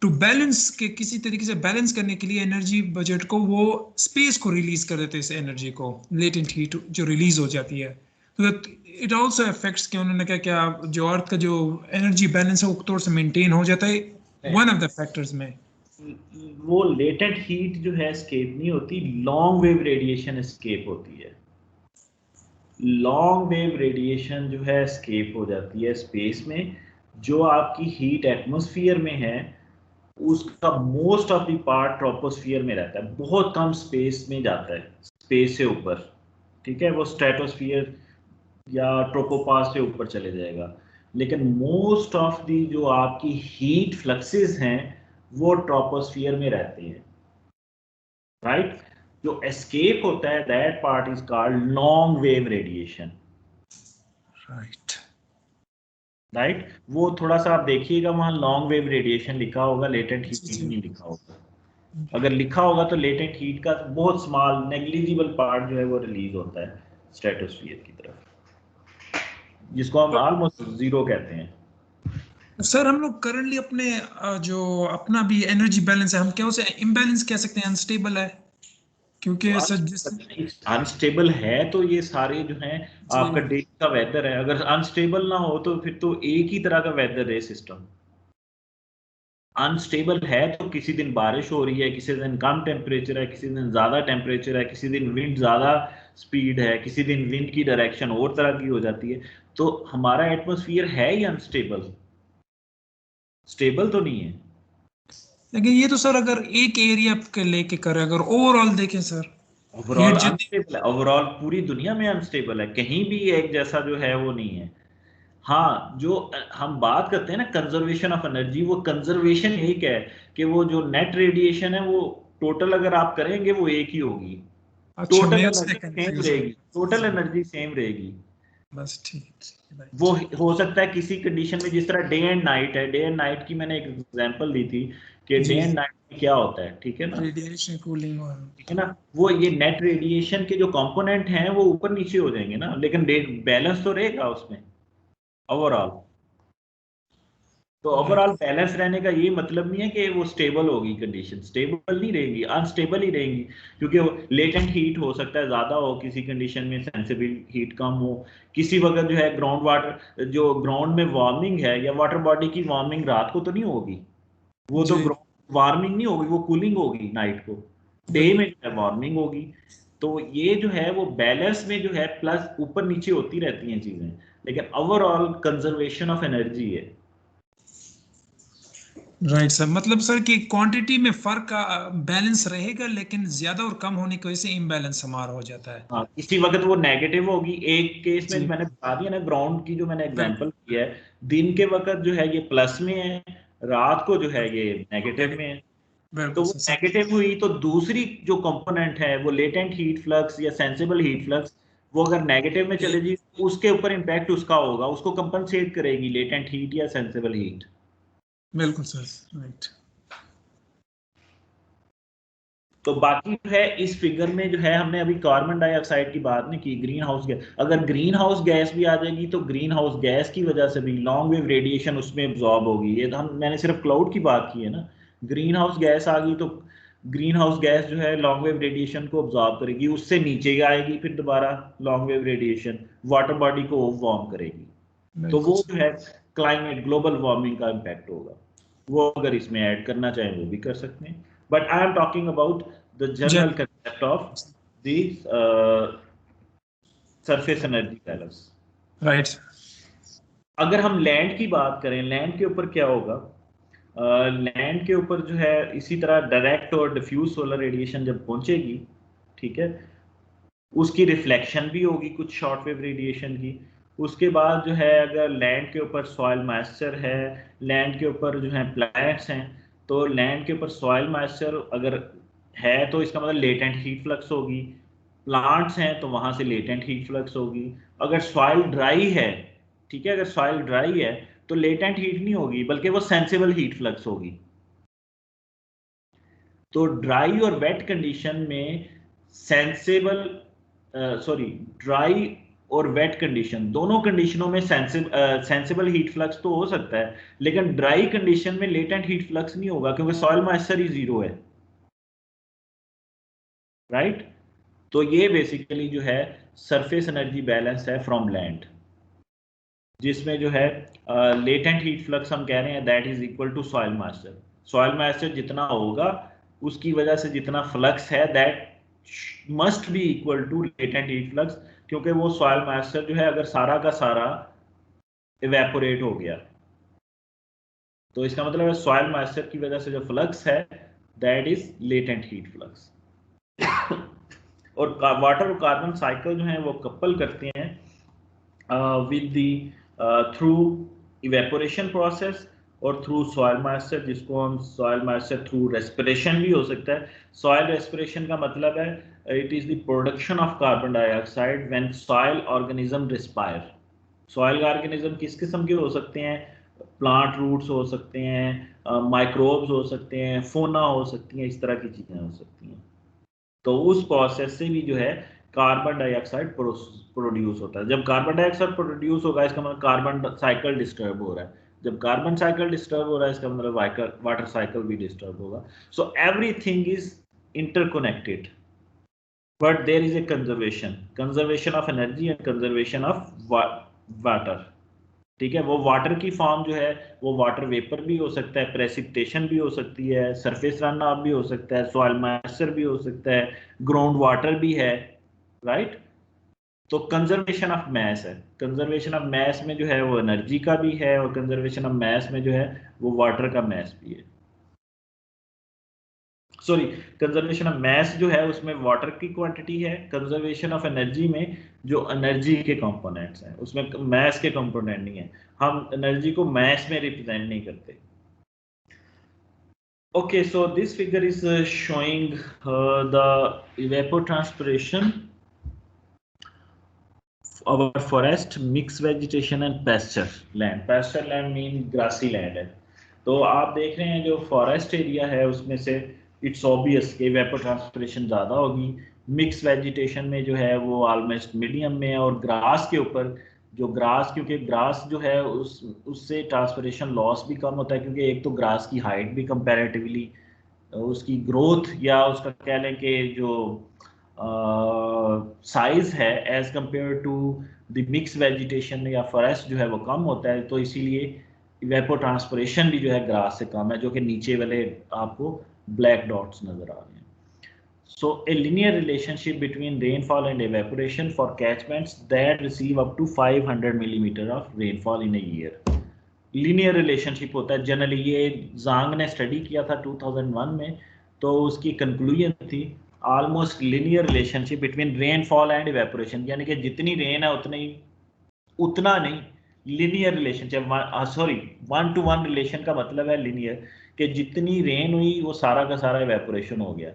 टू बैलेंस के किसी तरीके से बैलेंस करने के लिए एनर्जी बजट को वो स्पेस को रिलीज कर देते हैं, इस एनर्जी को, लेटेंट हीट जो रिलीज हो जाती है। तो इट ऑल्सो अफेक्ट्स कि उन्होंने कहा क्या जो अर्थ का जो एनर्जी बैलेंस है वो तौर से मेंटेन हो जाता है, वन ऑफ द फैक्टर्स में। वो लेटेंट हीट जो है एस्केप नहीं होती, लॉन्ग वेव रेडिएशन एस्केप होती है। लॉन्ग वेव रेडिएशन जो है एस्केप हो जाती है स्पेस में। जो आपकी हीट एटमॉस्फेयर में है उसका most of the part troposphere में रहता है, बहुत कम स्पेस में जाता है, स्पेस से ऊपर, ठीक है, वो स्ट्रेटोस्फियर या ट्रोपोपास से ऊपर चले जाएगा। लेकिन मोस्ट ऑफ दी जो आपकी हीट फ्लक्सेस हैं वो ट्रोपोस्फियर में रहते हैं, राइट। जो एस्केप होता है that part is called long wave radiation, right. वो थोड़ा सा आप देखिएगा, वहां लॉन्ग वेव रेडिएशन लिखा होगा, लेटेंट हीट नहीं लिखा होगा। अगर लिखा होगा तो लेटेंट हीट का बहुत स्मॉल नेग्लिजिबल पार्ट जो है वो रिलीज होता है स्ट्रेटोस्फियर की तरफ, जिसको हम ऑलमोस्ट जीरो कहते हैं। सर हम लोग करंटली अपने जो अपना भी एनर्जी बैलेंस है, हम क्या उसे इम्बैलेंस कह सकते हैं, अनस्टेबल है, क्योंकि अनस्टेबल है तो ये सारे जो हैं आपका डे का वेदर है। अगर अनस्टेबल ना हो तो फिर तो एक ही तरह का वेदर है सिस्टम। अनस्टेबल है तो किसी दिन बारिश हो रही है, किसी दिन कम टेम्परेचर है, किसी दिन ज्यादा टेम्परेचर है, किसी दिन विंड ज्यादा स्पीड है, किसी दिन विंड की डायरेक्शन और तरह की हो जाती है। तो हमारा एटमॉस्फेयर है ही अनस्टेबल, स्टेबल तो नहीं है। लेकिन ये तो सर अगर एक एरिया के लेके करें, अगर ओवरऑल देखें सर, ओवरऑल अनस्टेबल है, ओवरऑल पूरी दुनिया में अनस्टेबल है, कहीं भी एक जैसा जो है वो नहीं है। हाँ, जो हम बात करते हैं ना कंजर्वेशन ऑफ एनर्जी, वो कंजर्वेशन एक है कि वो जो नेट रेडिएशन है वो टोटल अगर आप करेंगे वो एक ही होगी, अच्छा टोटल मेरे से एनर्जी सेम कंफ्यूज रहेगी, टोटल एनर्जी सेम रहेगी। बस ठीक है, वो हो सकता है किसी कंडीशन में, जिस तरह डे एंड नाइट है, डे एंड नाइट की मैंने एक एग्जांपल दी थी कि डे जी एंड नाइट में क्या होता है, ठीक है ना, रेडिएशन कूलिंग और ठीक है ना, वो ये नेट रेडिएशन के जो कंपोनेंट हैं वो ऊपर नीचे हो जाएंगे ना, लेकिन बैलेंस तो रहेगा उसमें ओवरऑल। तो ओवरऑल बैलेंस रहने का ये मतलब नहीं है कि वो स्टेबल होगी, कंडीशन स्टेबल नहीं रहेगी, अनस्टेबल ही रहेंगी, क्योंकि लेटेंट हीट हो सकता है ज्यादा हो किसी कंडीशन में, सेंसिबल हीट कम हो किसी वक्त, जो है ग्राउंड वाटर, जो ग्राउंड में वार्मिंग है या वाटर बॉडी की वार्मिंग रात को तो नहीं होगी, वो तो जी वार्मिंग नहीं होगी, वो कूलिंग होगी नाइट को, डे में जो है वार्मिंग होगी। तो ये जो है वो बैलेंस में जो है प्लस ऊपर नीचे होती रहती हैं चीजें, लेकिन ओवरऑल कंजर्वेशन ऑफ एनर्जी है। राइट सर, मतलब सर कि क्वांटिटी में फर्क का बैलेंस रहेगा, लेकिन ज्यादा और कम होने की वजह से इम्बैलेंस हमारा हो जाता है। हाँ, किसी वक्त वो नेगेटिव होगी, एक केस में जी मैंने बता दिया ना, ग्राउंड की जो मैंने बिल्कुल एग्जांपल की है, दिन के वक्त जो है ये प्लस में है, रात को जो है ये नेगेटिव में है। तो बिल्कुल वो सर। नेगेटिव हुई तो दूसरी जो कंपोनेंट है वो लेटेंट हीट फ्लक्स या सेंसिबल हीट फ्लक्स, वो अगर नेगेटिव में चले जाए उसके ऊपर इम्पैक्ट उसका होगा, उसको कंपनसेट करेगी लेटेंट हीट या सेंसिबल हीट। बिल्कुल सर राइट। तो बाकी जो है इस फिगर में जो है हमने अभी कार्बन डाइऑक्साइड की बात नहीं की, ग्रीन हाउस गैस, अगर ग्रीन हाउस गैस भी आ जाएगी तो ग्रीन हाउस गैस की वजह से भी लॉन्ग वेव रेडिएशन उसमें एब्जॉर्ब होगी, ये तो हम मैंने सिर्फ क्लाउड की बात की है ना, ग्रीन हाउस गैस आ गई तो ग्रीन हाउस गैस जो है लॉन्ग वेव रेडिएशन को एब्जॉर्ब करेगी, उससे नीचे आएगी, फिर दोबारा long wave radiation water body को वार्म करेगी। तो बिल्कुल वो सर। जो है क्लाइमेट ग्लोबल वार्मिंग का इम्पैक्ट होगा, वो अगर इसमें ऐड करना चाहें वो भी कर सकते हैं, but I am talking about the general gen concept of the surface energy balance. Right अगर हम लैंड की बात करें, लैंड के ऊपर क्या होगा, लैंड के ऊपर जो है इसी तरह डायरेक्ट और डिफ्यूज सोलर रेडिएशन जब पहुंचेगी, ठीक है, उसकी रिफ्लेक्शन भी होगी कुछ शॉर्ट वेव रेडिएशन की। उसके बाद जो है अगर लैंड के ऊपर सॉइल मॉइस्चर है, लैंड के ऊपर जो है प्लैंट्स हैं, तो लैंड के ऊपर सॉइल मॉइस्चर अगर है तो इसका मतलब लेटेंट हीट फ्लक्स होगी, प्लांट्स हैं तो वहां से लेटेंट हीट फ्लक्स होगी। अगर सॉइल ड्राई है, ठीक है, अगर सॉइल ड्राई है तो लेटेंट हीट नहीं होगी बल्कि वो सेंसिबल हीट फ्लक्स होगी। तो ड्राई और वेट कंडीशन में सेंसेबल, सॉरी, ड्राई और वेट कंडीशन दोनों कंडीशनों में सेंसिबल हीट फ्लक्स तो हो सकता है, लेकिन ड्राई कंडीशन में लेटेंट हीट फ्लक्स नहीं होगा क्योंकि सॉइल मॉइस्चर ही जीरो है, राइट। तो ये बेसिकली जो है सरफेस एनर्जी बैलेंस है फ्रॉम लैंड, जिसमें जो है लेटेंट हीट फ्लक्स हम कह रहे हैं that is equal to soil moisture, soil moisture जितना होगा उसकी वजह से जितना फ्लक्स है that must be equal to latent heat flux, क्योंकि वो सॉइल मॉइस्चर जो है अगर सारा का सारा इवेपोरेट हो गया तो इसका मतलब है सॉइल मॉइस्चर की वजह से जो फ्लक्स है that is latent heat flux. और वाटर और कार्बन साइकिल जो है वो कपल करते हैं with the through evaporation process और थ्रू सॉइल मॉइस्चर, जिसको हम सॉइल मॉइस्चर थ्रू रेस्पिरेशन भी हो सकता है। सॉइल रेस्पिरेशन का मतलब है it is the production of carbon dioxide when soil organism respire. Soil organism किस किस्म के हो सकते हैं, प्लांट रूट्स हो सकते हैं, माइक्रोब्स हो सकते हैं, फोना हो सकती हैं, इस तरह की चीजें हो सकती हैं। तो उस प्रोसेस से भी जो है कार्बन डाइऑक्साइड प्रोड्यूस होता है। जब कार्बन डाइऑक्साइड प्रोड्यूस होगा इसका मतलब कार्बन साइकिल डिस्टर्ब हो रहा है, जब कार्बन साइकिल डिस्टर्ब हो रहा है इसका मतलब वाटर साइकिल भी डिस्टर्ब होगा। So everything is interconnected, but there is a conservation of energy and conservation of water, ठीक है। वो वाटर की फॉर्म जो है वो वाटर वेपर भी हो सकता है, प्रेसिपिटेशन भी हो सकती है, सरफेस रन ऑफ भी हो सकता है, सॉइल मॉइस्चर भी हो सकता है, ग्राउंड वाटर भी है, राइट। तो कंजर्वेशन ऑफ मैस है, कंजर्वेशन ऑफ मैस में जो है वो एनर्जी का भी है और कंजर्वेशन ऑफ मैस में जो है वो वाटर का मैस भी है, सॉरी, कंजर्वेशन ऑफ मैस जो है उसमें वाटर की क्वांटिटी है, कंजर्वेशन ऑफ एनर्जी में जो एनर्जी के कंपोनेंट्स हैं उसमें मैस के कंपोनेंट नहीं है, हम एनर्जी को मैस में रिप्रेजेंट नहीं करते। Okay, so this figure is showing the evapotranspiration, our forest, mixed vegetation and pasture land. Pasture land mean grassy land है. तो आप देख रहे हैं जो फॉरेस्ट एरिया है उसमें से इट्स ऑब्वियस कि evapotranspiration ज़्यादा होगी. मिक्स वेजिटेशन में जो है वो ऑलमोस्ट मीडियम में, और ग्रास के ऊपर जो ग्रास, क्योंकि ग्रास जो है उससे ट्रांसपिरेशन लॉस भी कम होता है, क्योंकि एक तो ग्रास की हाइट भी कंपैरेटिवली उसकी ग्रोथ या उसका कह लें कि जो साइज है as compare to the mix vegetation या फॉरेस्ट जो है वो कम होता है, तो इसीलिए इवेपोट्रांसपिरेशन भी जो है ग्रास से कम है, जो कि नीचे वाले आपको ब्लैक डॉट्स नजर आ रहे हैं. So a linear relationship between rainfall and evaporation for catchments that receive up to 500 millimeter of rainfall in a year. Linear relationship होता है जनरली. ये जांग ने स्टडी किया था 2001 में, तो उसकी कंक्लूजन थी almost linear relationship between rainfall and evaporation, यानी कि जितनी रेन है उतना नहीं, linear relationship. Sorry, 1 to 1 relation का मतलब है लीनियर, कि जितनी रेन हुई वो सारा का सारा इवेपोरेशन हो गया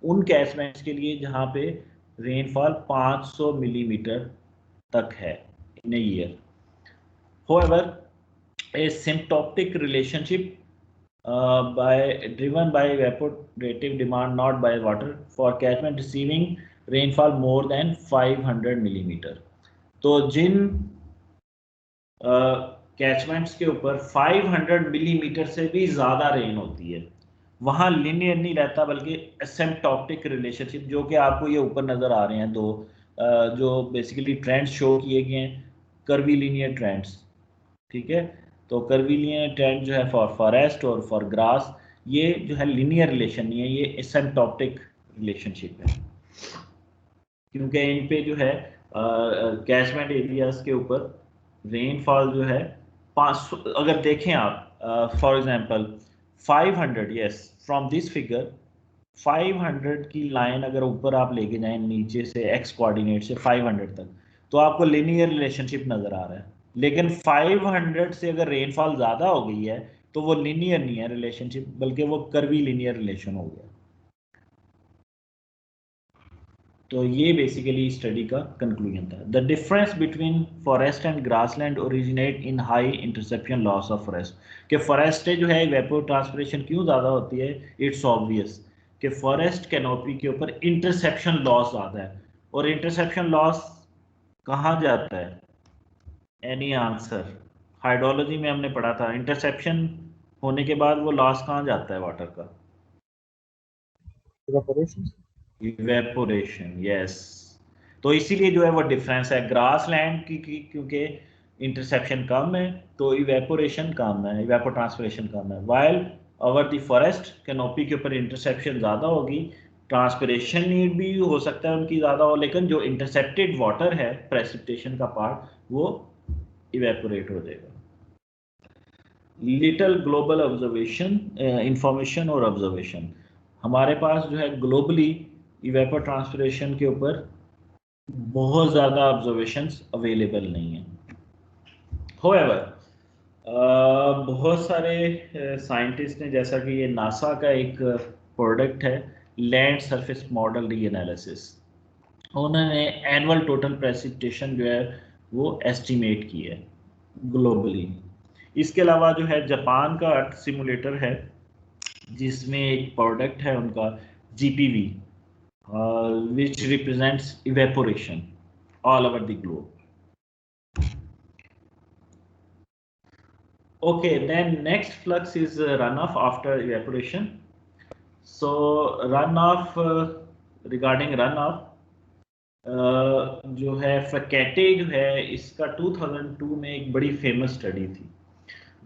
उन कैचमेंट्स के लिए जहां पे रेनफॉल 500 मिलीमीटर तक है in a year. However a symptotic relationship driven by evaporative demand, not by water, for catchment receiving rainfall more than 500 millimeter. तो जिन कैचमेंट्स के ऊपर 500 मिलीमीटर से भी ज़्यादा रेन होती है वहाँ लिनियर नहीं रहता, बल्कि एसिम्प्टोटिक रिलेशनशिप, जो कि आपको ये ऊपर नज़र आ रहे हैं दो जो बेसिकली ट्रेंड्स शो किए गए हैं, कर्वीलिनियर ट्रेंड्स. ठीक है, तो कर्वीलिनियर ट्रेंड जो है फॉर फॉरेस्ट और फॉर ग्रास, ये जो है लिनियर रिलेशन नहीं है, ये एसिम्प्टोटिक रिलेशनशिप है, क्योंकि इन पे जो है कैचमेंट एरियाज के ऊपर रेनफॉल जो है 500, अगर देखें आप for example 500, yes, from this figure 500 की लाइन अगर ऊपर आप लेके जाएं नीचे से एक्स कोऑर्डिनेट से 500 तक, तो आपको लिनियर रिलेशनशिप नजर आ रहा है. लेकिन 500 से अगर रेनफॉल ज्यादा हो गई है तो वो लिनियर नहीं है रिलेशनशिप, बल्कि वो कर्वी लिनियर रिलेशन हो गया. तो ये बेसिकली स्टडी का कंक्लूजन था. The difference between forest and grassland originate in high interception loss of forest. कि फॉरेस्ट जो है इवेपोट्रांसपिरेशन क्यों ज़्यादा होती है, इट्स ऑब्वियस कि फॉरेस्ट कैनोपी के ऊपर इंटरसेप्शन लॉस ज़्यादा है. और इंटरसेप्शन लॉस कहाँ जाता है? Any answer? हाइड्रोलॉजी में हमने पढ़ा था इंटरसेप्शन होने के बाद वो लॉस कहाँ जाता है वाटर का? Evaporation, yes. तो इसीलिए जो है वो डिफरेंस है ग्रासलैंड की क्योंकि इंटरसेप्शन कम है तो इवेपोरेशन कम है, इवेपोट्रांसपिरेशन कम है. While over the forest canopy के ऊपर इंटरसेप्शन ज़्यादा होगी, ट्रांसपिरेशन नीड भी हो सकता है उनकी ज़्यादा हो, लेकिन जो इंटरसेप्टेड वाटर है प्रेसिपिटेशन का पार्ट वो इवेपोरेट हो जाएगा. लिटिल ग्लोबल ऑब्जर्वेशन, इंफॉर्मेशन और ऑब्जर्वेशन. हमारे पास जो है ग्लोबली इवेपोट्रांसपिरेशन के ऊपर बहुत ज़्यादा ऑब्जर्वेशंस अवेलेबल नहीं है. होएवर बहुत सारे साइंटिस्ट ने, जैसा कि ये नासा का एक प्रोडक्ट है लैंड सरफेस मॉडल रीएनालिसिस, उन्होंने एनुअल टोटल प्रेसिपिटेशन जो है वो एस्टिमेट की है ग्लोबली. इसके अलावा जो है जापान का अर्थ सिमुलेटर है जिसमें एक प्रोडक्ट है उनका GPV which represents evaporation all over the globe. Okay, then next flux is runoff after evaporation. So runoff, regarding runoff जो है फ्रैकेटे जो है इसका 2002 में एक बड़ी फेमस स्टडी थी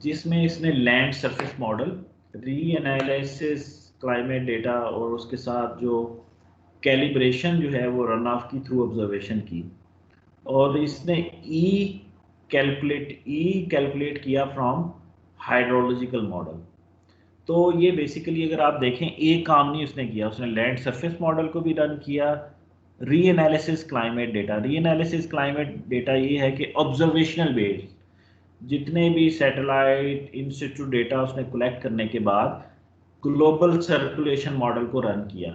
जिसमें इसने land surface model, reanalysis, climate data और उसके साथ जो कैलिब्रेशन जो है वो रन ऑफ की थ्रू ऑब्जर्वेशन की, और इसने ई कैलकुलेट किया फ्रॉम हाइड्रोलॉजिकल मॉडल. तो ये बेसिकली अगर आप देखें एक काम नहीं उसने किया, उसने लैंड सरफेस मॉडल को भी रन किया, रीएनालिसिस क्लाइमेट डेटा. रीएनालिसिस क्लाइमेट डेटा ये है कि ऑब्जर्वेशनल बेस्ड जितने भी सैटेलाइट इंस्टीट्यूट डेटा उसने कलेक्ट करने के बाद ग्लोबल सर्कुलेशन मॉडल को रन किया।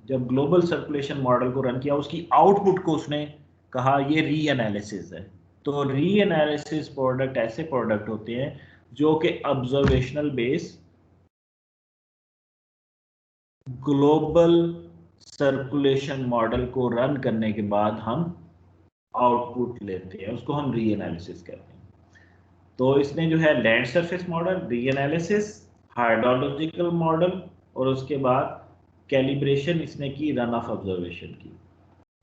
जब ग्लोबल सर्कुलेशन मॉडल को रन किया, उसकी आउटपुट को उसने कहा ये री एनालिसिस है। तो री एनालिसिस प्रोडक्ट ऐसे प्रोडक्ट होते हैं जो कि observational base global circulation model को रन करने के बाद हम आउटपुट लेते हैं, उसको हम री एनालिसिस कहते हैं। तो इसने जो है लैंड सरफेस मॉडल, री एनालिसिस, हाइड्रोलॉजिकल मॉडल और उसके बाद कैलिब्रेशन इसने की रन ऑफ ऑब्जर्वेशन की।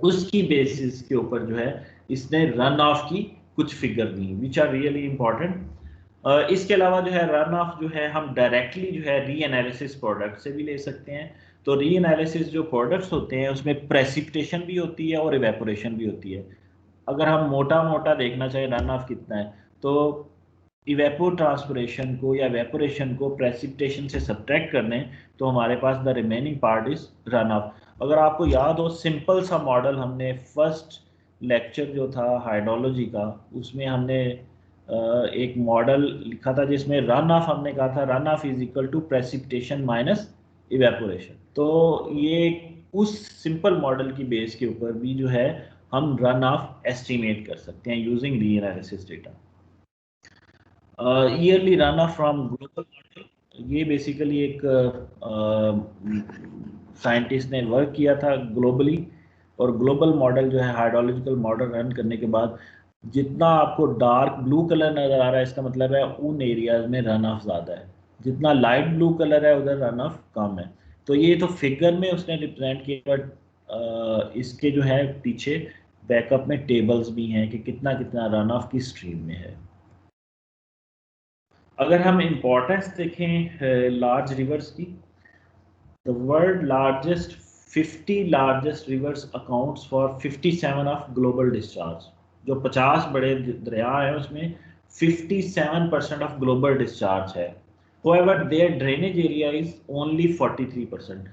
उसकी बेसिस के ऊपर जो है इसने रन ऑफ की कुछ फिगर दी विच आर रियली इंपॉर्टेंट। इसके अलावा जो है रन ऑफ जो है हम डायरेक्टली जो है री एनालिसिस प्रोडक्ट से भी ले सकते हैं। तो री एनालिसिस जो प्रोडक्ट्स होते हैं उसमें प्रेसिपिटेशन भी होती है और इवेपोरेशन भी होती है। अगर हम मोटा मोटा देखना चाहे रन ऑफ कितना है, तो इवेपोट्रांसपिरेशन को या इवेपोरेशन को प्रेसिपिटेशन से सब्ट्रैक्ट करने तो हमारे पास the remaining part is run off. अगर आपको याद हो, सिंपल सा मॉडल हमने फर्स्ट लेक्चर जो था हाइड्रोलॉजी का, उसमें हमने एक मॉडल लिखा था जिसमें रन ऑफ हमने कहा था run off is equal to precipitation minus evaporation. तो ये उस सिंपल मॉडल की बेस के ऊपर भी जो है हम रन ऑफ एस्टिमेट कर सकते हैं यूजिंग री analysis data. Yearly run of from global model, ये बेसिकली एक साइंटिस्ट ने वर्क किया था ग्लोबली। और ग्लोबल मॉडल जो है हाइड्रोलॉजिकल मॉडल रन करने के बाद जितना आपको डार्क ब्लू कलर नजर आ रहा है, इसका मतलब है उन एरियाज में रन ऑफ ज़्यादा है। जितना लाइट ब्लू कलर है उधर रन ऑफ कम है। तो ये तो फिगर में उसने रिप्रेजेंट किया, बट इसके जो है पीछे बैकअप में टेबल्स भी हैं कि कितना कितना रन ऑफ की स्ट्रीम में है। अगर हम इम्पोर्टेंस देखें लार्ज रिवर्स की, the world largest 50 largest reverse accounts for 57 of global discharge. जो 50 बड़े दरिया हैं उसमें 57% ऑफ ग्लोबल डिस्चार्ज है। However their drainage area is only 43%।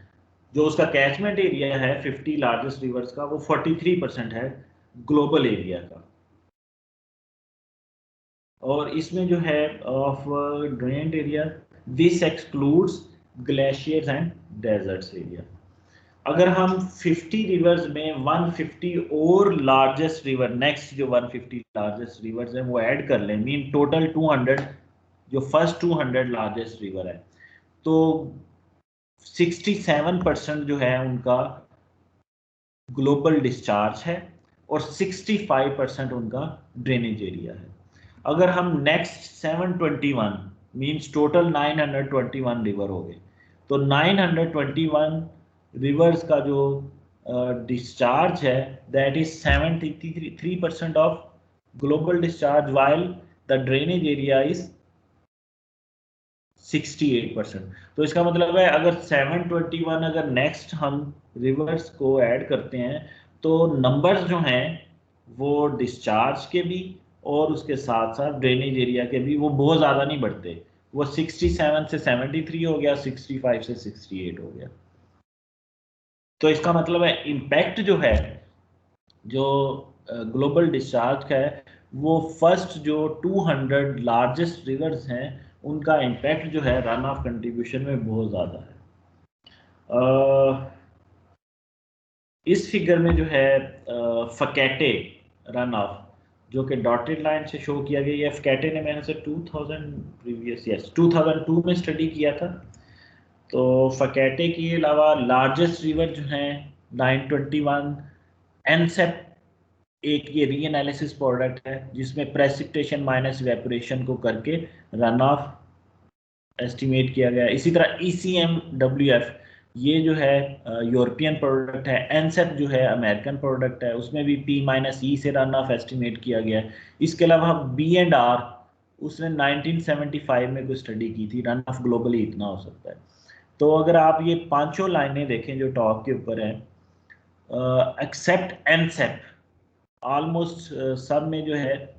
जो उसका कैचमेंट एरिया है 50 लार्जेस्ट रिवर्स का, वो 43% है ग्लोबल एरिया का। और इसमें जो है of drained area, this excludes glaciers and deserts area. अगर हम 50 रिवर्स में 150 और लार्जेस्ट रिवर, नेक्स्ट जो 150 लार्जेस्ट रिवर्स हैं वो ऐड कर लें, मीन टोटल 200, जो फर्स्ट 200 लार्जेस्ट रिवर है, तो 67% जो है उनका ग्लोबल डिस्चार्ज है और 65% उनका ड्रेनेज एरिया है। अगर हम नेक्स्ट 721 मींस टोटल 921 रिवर हो गए, तो 921 रिवर्स का जो डिस्चार्ज है that is 73% of global discharge, while the drainage area is 68%। तो इसका मतलब है अगर 721 अगर नेक्स्ट हम रिवर्स को ऐड करते हैं तो नंबर्स जो हैं वो डिस्चार्ज के भी और उसके साथ साथ ड्रेनेज एरिया के भी वो बहुत ज़्यादा नहीं बढ़ते। वो 67 से 73 हो गया, 65 से 68 हो गया। तो इसका मतलब है इम्पैक्ट जो है जो ग्लोबल डिस्चार्ज का है वो फर्स्ट जो 200 लार्जेस्ट रिवर्स हैं उनका इम्पैक्ट जो है रन ऑफ कंट्रीब्यूशन में बहुत ज़्यादा है। इस फिगर में जो है फकैटे रन ऑफ जो कि डॉटेड लाइन से शो किया गया है। फकैटे ने मैंने से 2002 में स्टडी किया था। तो फकैटे के अलावा लार्जेस्ट रिवर जो हैं 921, एनसेप एक ये री एनालिसिस प्रोडक्ट है जिसमें प्रेसिपिटेशन माइनस इवेपोरेशन को करके रन ऑफ एस्टिमेट किया गया है। इसी तरह ECMWF ये जो है यूरोपियन प्रोडक्ट है। एनसेप जो है अमेरिकन प्रोडक्ट है, उसमें भी P-E से रन ऑफ एस्टिमेट किया गया है। इसके अलावा B&R उसने 1975 में कोई स्टडी की थी, रन ऑफ ग्लोबली इतना हो सकता है। तो अगर आप ये पांचों लाइनें देखें जो टॉप के ऊपर है, एक्सेप्ट एनसेप, ऑलमोस्ट सब में जो है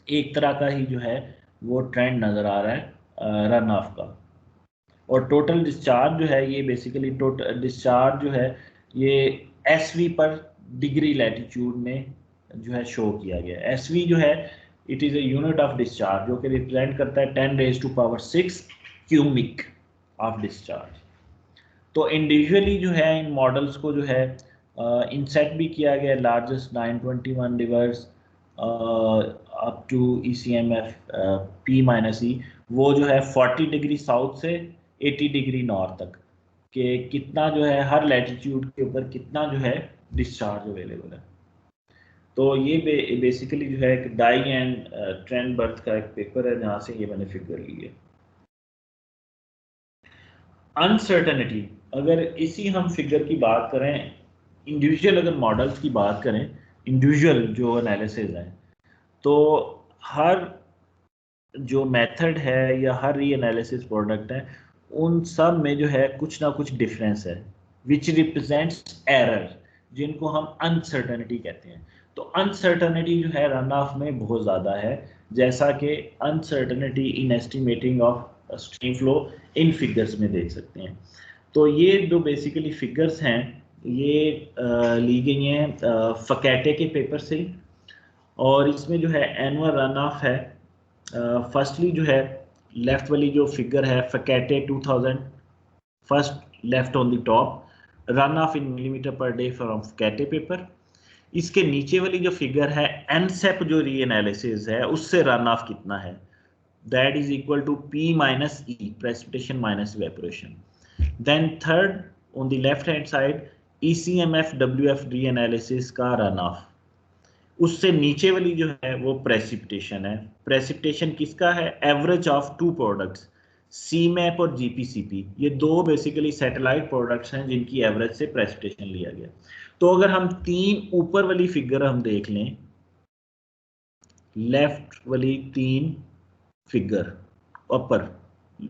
एक तरह का ही जो है वो ट्रेंड नज़र आ रहा है रन ऑफ का। और टोटल डिस्चार्ज जो है ये बेसिकली टोटल डिस्चार्ज जो है ये SV पर डिग्री लैटिट्यूड में जो है शो किया गया। SV जो है it is a unit of discharge जो कि रिप्रेजेंट करता है 10⁻⁶ क्यूमिक। Of discharge. तो इंडिविजुअली जो है इन मॉडल्स को जो है इनसेट भी किया गया largest 921 rivers up to ECMF P-E, वो जो है 40 डिग्री साउथ से 80 डिग्री नॉर्थ तक कि कितना जो है हर लैटिट्यूड के ऊपर कितना जो है डिस्चार्ज अवेलेबल है। तो ये बेसिकली जो है एक डाई एंड ट्रेंड बर्थ का एक पेपर है जहाँ से ये मैंने फिगर ली है। अनसर्टेनिटी, अगर इसी हम फिगर की बात करें, इंडिविजुअल अगर मॉडल्स की बात करें, इंडिविजुअल जो एनालिसिस है, तो हर जो मेथड है या हर री एनालिसिस प्रोडक्ट है, उन सब में जो है कुछ ना कुछ डिफरेंस है विच रिप्रेजेंट्स एरर, जिनको हम अनसर्टेनिटी कहते हैं। तो अनसर्टेनिटी जो है रन ऑफ में बहुत ज़्यादा है, जैसा कि uncertainty in estimating of stream flow in figures में देख सकते हैं। तो ये जो बेसिकली फिगर्स हैं ये ली गई हैं फकैटे के पेपर से, और इसमें जो है एनुअल रन ऑफ है। फर्स्टली जो है लेफ्ट वाली जो फिगर है Fekete 2000, first left on the top, run off in millimetre per day from Fekete paper. इसके नीचे वाली जो फिगर है एनसेप जो री एनालिसिस है उससे रन ऑफ कितना है, that is equal to P minus E, precipitation minus evaporation. Then third on the left hand side ECMF WFD analysis का रन ऑफ, उससे नीचे वाली जो है वो प्रेसिपिटेशन है। प्रेसिपिटेशन किसका है, average of two products CMAP और GPCP, ये दो बेसिकली सैटेलाइट प्रोडक्ट्स हैं जिनकी एवरेज से प्रेसिपिटेशन लिया गया। तो अगर हम तीन ऊपर वाली फिगर हम देख लें, लेफ्ट वाली तीन फिगर ऊपर,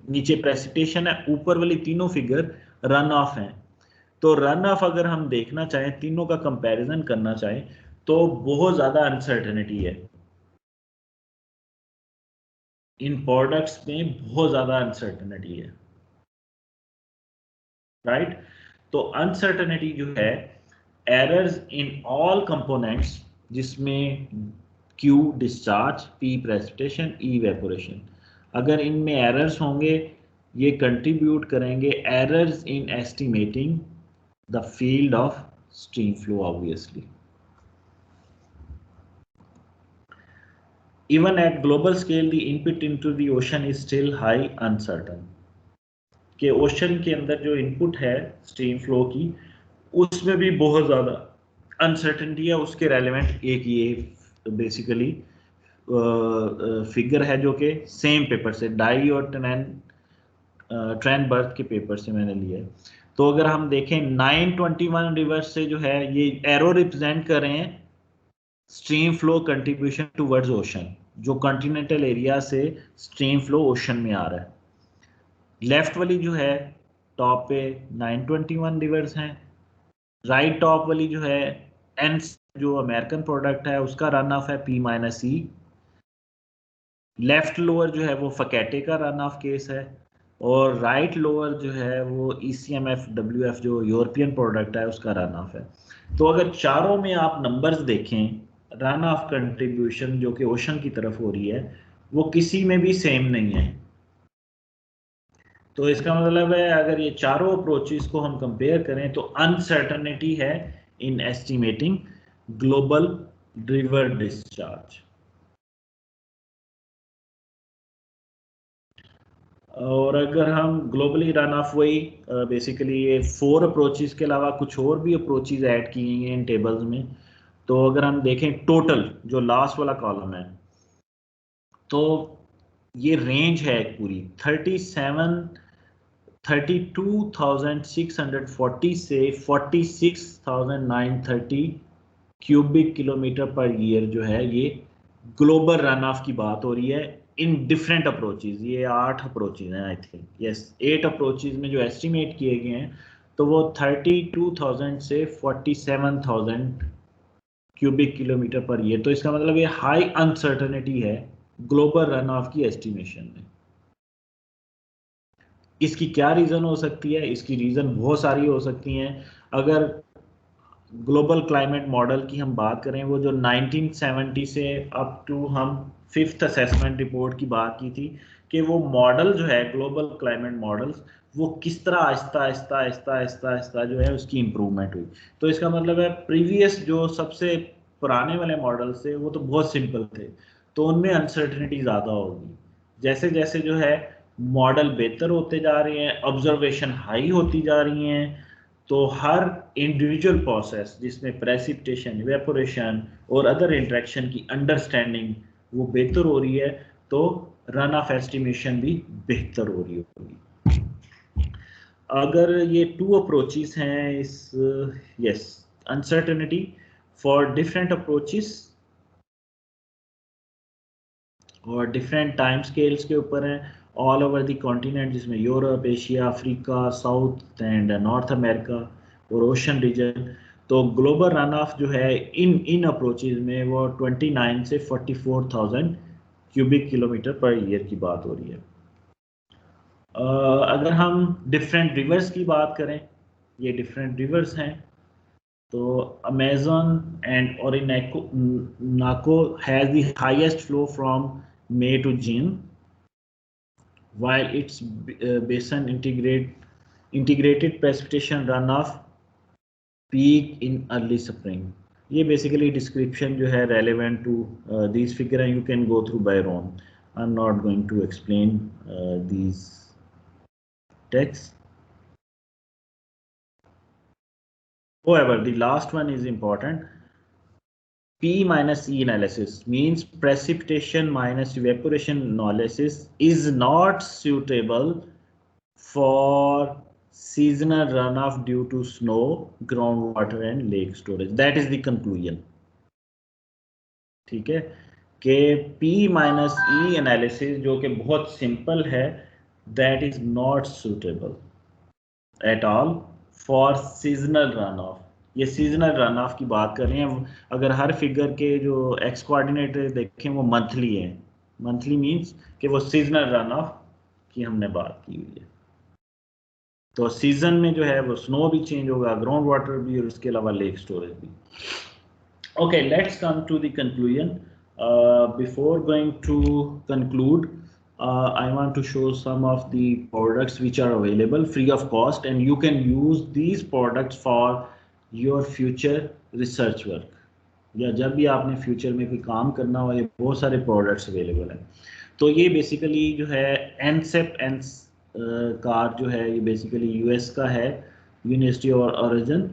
नीचे प्रेसिपिटेशन है, ऊपर वाली तीनों फिगर रन ऑफ हैं। तो रन ऑफ अगर हम देखना चाहें, तीनों का कंपैरिजन करना चाहें, तो बहुत ज्यादा अनसर्टेनिटी है इन प्रोडक्ट्स में, बहुत ज्यादा अनसर्टेनिटी है, राइट। तो अनसर्टेनिटी जो है एरर्स इन ऑल कंपोनेंट्स, जिसमें Q discharge, P precipitation, E evaporation, अगर इनमें एरर्स होंगे ये कंट्रीब्यूट करेंगे errors in estimating the field of stream flow obviously. Even at global scale the input into the ocean is still high uncertain, कि ocean के अंदर जो input है स्ट्रीम फ्लो की उसमें भी बहुत ज़्यादा अनसर्टेनिटी है। उसके रेलेवेंट एक ये बेसिकली फिगर है जो कि सेम पेपर से, डाई और ट्रेंड बर्थ के पेपर से मैंने लिया है। तो अगर हम देखें 921 रिवर्स से जो है ये एरो रिप्रेजेंट कर रहे हैं stream flow contribution towards ocean, जो कॉन्टिनेंटल एरिया से स्ट्रीम फ्लो ओशन में आ रहा है। लेफ्ट वाली जो है टॉप पे 921 रिवर्स हैं, राइट टॉप वाली जो है एन जो अमेरिकन प्रोडक्ट है उसका रन ऑफ है P-E, लेफ्ट लोअर जो है वो फकैटे का रन ऑफ केस है, और राइट लोअर जो है वो ECMF WF जो यूरोपियन प्रोडक्ट है उसका रन ऑफ है। तो अगर चारों में आप नंबर्स देखें, रन ऑफ कंट्रीब्यूशन जो कि ओशन की तरफ हो रही है वो किसी में भी सेम नहीं है। तो इसका मतलब है अगर ये चारों अप्रोचेस को हम कंपेयर करें तो अनसर्टेनिटी है इन एस्टिमेटिंग ग्लोबल रिवर डिस्चार्ज। और अगर हम ग्लोबली रन ऑफ वही बेसिकली ये 4 अप्रोचेस के अलावा कुछ और भी अप्रोचेस ऐड की गई हैं इन टेबल्स में। तो अगर हम देखें टोटल जो लास्ट वाला कॉलम है, तो ये रेंज है पूरी 32,640 से 46,930 क्यूबिक किलोमीटर पर ईयर जो है ये ग्लोबल रन ऑफ की बात हो रही है इन डिफरेंट अप्रोचेज। ये 8 अप्रोचेज हैं आई थिंक, यस 8 अप्रोचेज में जो एस्टिमेट किए गए हैं तो वो 32,000 से 47,000 क्यूबिक किलोमीटर पर ईयर। तो इसका मतलब ये हाई अनसर्टेनिटी है ग्लोबल रन ऑफ की एस्टिमेशन में। इसकी क्या रीज़न हो सकती है? इसकी रीज़न बहुत सारी हो सकती हैं। अगर ग्लोबल क्लाइमेट मॉडल की हम बात करें, वो जो 1970 से अप टू हम 5th असेसमेंट रिपोर्ट की बात की थी कि वो मॉडल जो है ग्लोबल क्लाइमेट मॉडल्स वो किस तरह आहिस्ता आहिस्ता आहिस्ता आहिस्ता आहिस्ता जो है उसकी इम्प्रूवमेंट हुई। तो इसका मतलब है प्रीवियस जो सबसे पुराने वाले मॉडल्स थे वो तो बहुत सिंपल थे, तो उनमें अनसर्टेनिटी ज़्यादा होगी। जैसे जैसे जो है मॉडल बेहतर होते जा रहे हैं, ऑब्जर्वेशन हाई होती जा रही हैं, तो हर इंडिविजुअल प्रोसेस जिसमें प्रेसिपिटेशन, इवेपोरेशन और अदर इंटरेक्शन की अंडरस्टैंडिंग वो बेहतर हो रही है, तो रन ऑफ एस्टिमेशन भी बेहतर हो रही होगी। अगर ये टू अप्रोचेस हैं इस yes uncertainty for different approaches और डिफरेंट टाइम स्केल्स के ऊपर हैं ऑल ओवर द कॉन्टिनेंट, जिसमें Europe, Asia, Africa, south and north America और ओशन रीजन। तो ग्लोबल रन ऑफ जो है इन अप्रोचेज में वो 29 से 44,000 क्यूबिक किलोमीटर पर ईयर की बात हो रही है। अगर हम डिफरेंट रिवर्स की बात करें, ये डिफरेंट रिवर्स हैं, तो Amazon and Orinoco has the highest flow from May to June, while its basin integrated precipitation runoff peak in early spring. ये basically description जो है relevant to these figure and you can go through by your own. I'm not going to explain these texts. However, the last one is important. P minus E analysis means precipitation minus evaporation analysis is not suitable for seasonal runoff due to snow, groundwater and lake storage. That is the conclusion. ठीक है कि P minus E analysis जो कि बहुत simple है, that is not suitable at all for seasonal runoff. ये seasonal run off की बात कर रहे हैं। अगर हर फिगर के जो एक्स कोऑर्डिनेट देखें वो मंथली है, मंथली मींस कि वो सीजनल रन ऑफ की हमने बात की हुई है। तो सीजन में जो है वो स्नो भी चेंज होगा, ग्राउंड वाटर भी, और उसके अलावा लेक स्टोरेज भी। Okay, let's come to the conclusion. Before going to conclude, I want to show some of the products which are available free of cost and you can use these products for your future research work. या जब भी आपने future में कोई काम करना हो, ये बहुत सारे प्रोडक्ट्स अवेलेबल हैं। तो ये बेसिकली जो है एनसेप कार जो है ये बेसिकली यूएस का है, यूनिवर्सिटी और ओरिजिन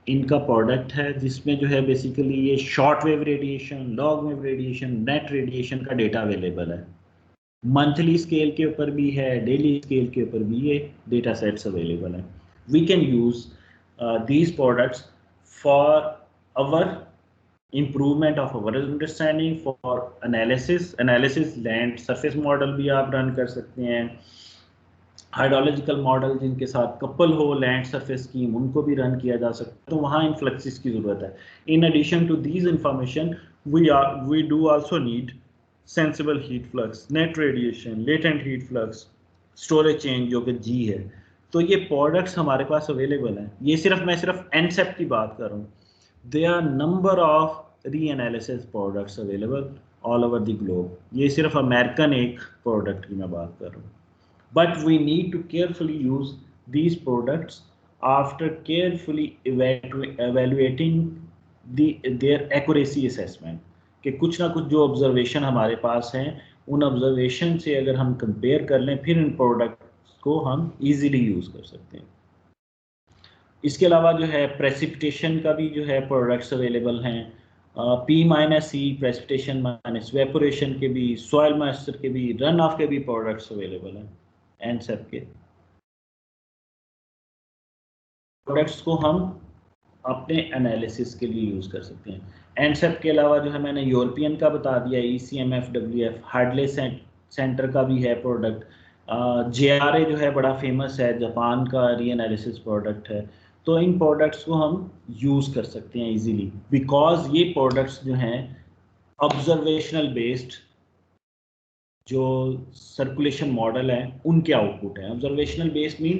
इनका प्रोडक्ट है, जिसमें जो है बेसिकली ये short wave radiation, long wave radiation, net radiation का डेटा अवेलेबल है। मंथली स्केल के ऊपर भी है, डेली स्केल के ऊपर भी ये डेटा सेट्स अवेलेबल हैं। We can use these products for our improvement of our understanding, for analysis land surface model भी आप रन कर सकते हैं, हाइड्रोलॉजिकल मॉडल जिनके साथ कपल हो लैंड सरफेस स्कीम उनको भी रन किया जा सकता है, तो वहाँ इनफ्लक्सिस की ज़रूरत है। In addition to these information we do also need sensible heat flux, net radiation, latent heat flux, storage change जो कि जी है। तो ये प्रोडक्ट्स हमारे पास अवेलेबल हैं। ये मैं सिर्फ एनसेप की बात कर रहा हूँ। There are number of reanalysis products available all over the globe. ये सिर्फ अमेरिकन एक प्रोडक्ट की मैं बात कर रहा हूँ। But we need to carefully use these products after carefully evaluating their accuracy assessment. कि कुछ ना कुछ जो ऑब्जर्वेशन हमारे पास हैं, उन ऑब्जर्वेशन से अगर हम कंपेयर कर लें, फिर इन प्रोडक्ट्स को हम इजीली यूज़ कर सकते हैं। इसके अलावा जो है प्रेसिपिटेशन का भी जो है प्रोडक्ट्स अवेलेबल हैं। P माइनस ई, प्रेसिपिटेशन माइनस वेपोरेशन के भी, सॉइल मॉइस्चर के भी, रन ऑफ के भी प्रोडक्ट्स अवेलेबल हैं। एनसेप के प्रोडक्ट्स को हम अपने एनालिसिस के लिए यूज़ कर सकते हैं। एनसेप के अलावा जो है मैंने यूरोपियन का बता दिया, ECMFWF, हार्डले सेंटर का भी है प्रोडक्ट। JRA जो है बड़ा फेमस है, जापान का री एनालिसिस प्रोडक्ट है। तो इन प्रोडक्ट्स को हम यूज़ कर सकते हैं इजीली, बिकॉज ये प्रोडक्ट्स जो हैं ऑब्जर्वेशनल बेस्ड जो सर्कुलेशन मॉडल है उनके आउटपुट है। ऑब्जर्वेशनल बेस्ड मीन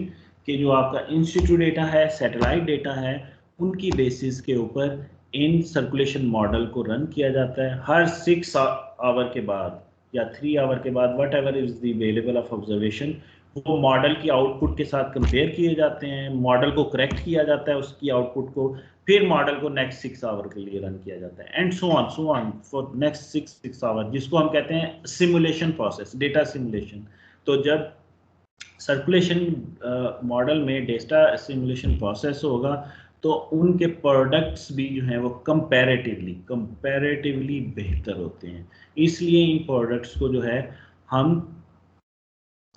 कि जो आपका इंस्टीट्यूट डेटा है, सैटेलाइट डेटा है, उनकी बेसिस के ऊपर इन सर्कुलेशन मॉडल को रन किया जाता है। हर 6 आवर के बाद या 3 आवर के बाद, what ever is the available of observation, वो मॉडल की आउटपुट के साथ कंपेयर किए जाते हैं, मॉडल को करेक्ट किया जाता है उसकी आउटपुट को, फिर मॉडल को नेक्स्ट 6 आवर के लिए रन किया जाता है, and so on for next 6 hour, जिसको हम कहते हैं सिमुलेशन प्रोसेस, डेटा सिमुलेशन। तो जब सर्कुलेशन मॉडल में डेटा सिमुलेशन प्रोसेस होगा तो उनके प्रोडक्ट्स भी जो हैं वो कंपैरेटिवली बेहतर होते हैं। इसलिए इन प्रोडक्ट्स को जो है हम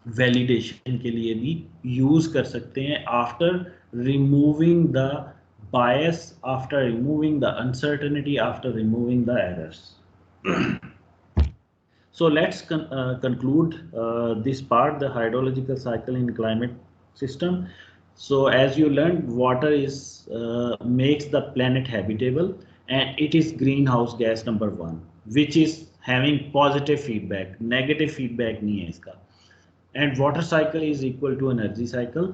वैलिडेशन के लिए भी यूज कर सकते हैं, after removing the bias, after removing the uncertainty, after removing the errors. So let's conclude this part, the hydrological cycle in climate system. So as you learned, water is makes the planet habitable, and it is greenhouse gas number 1, which is having positive feedback, negative feedback nahi hai iska. And water cycle is equal to energy cycle,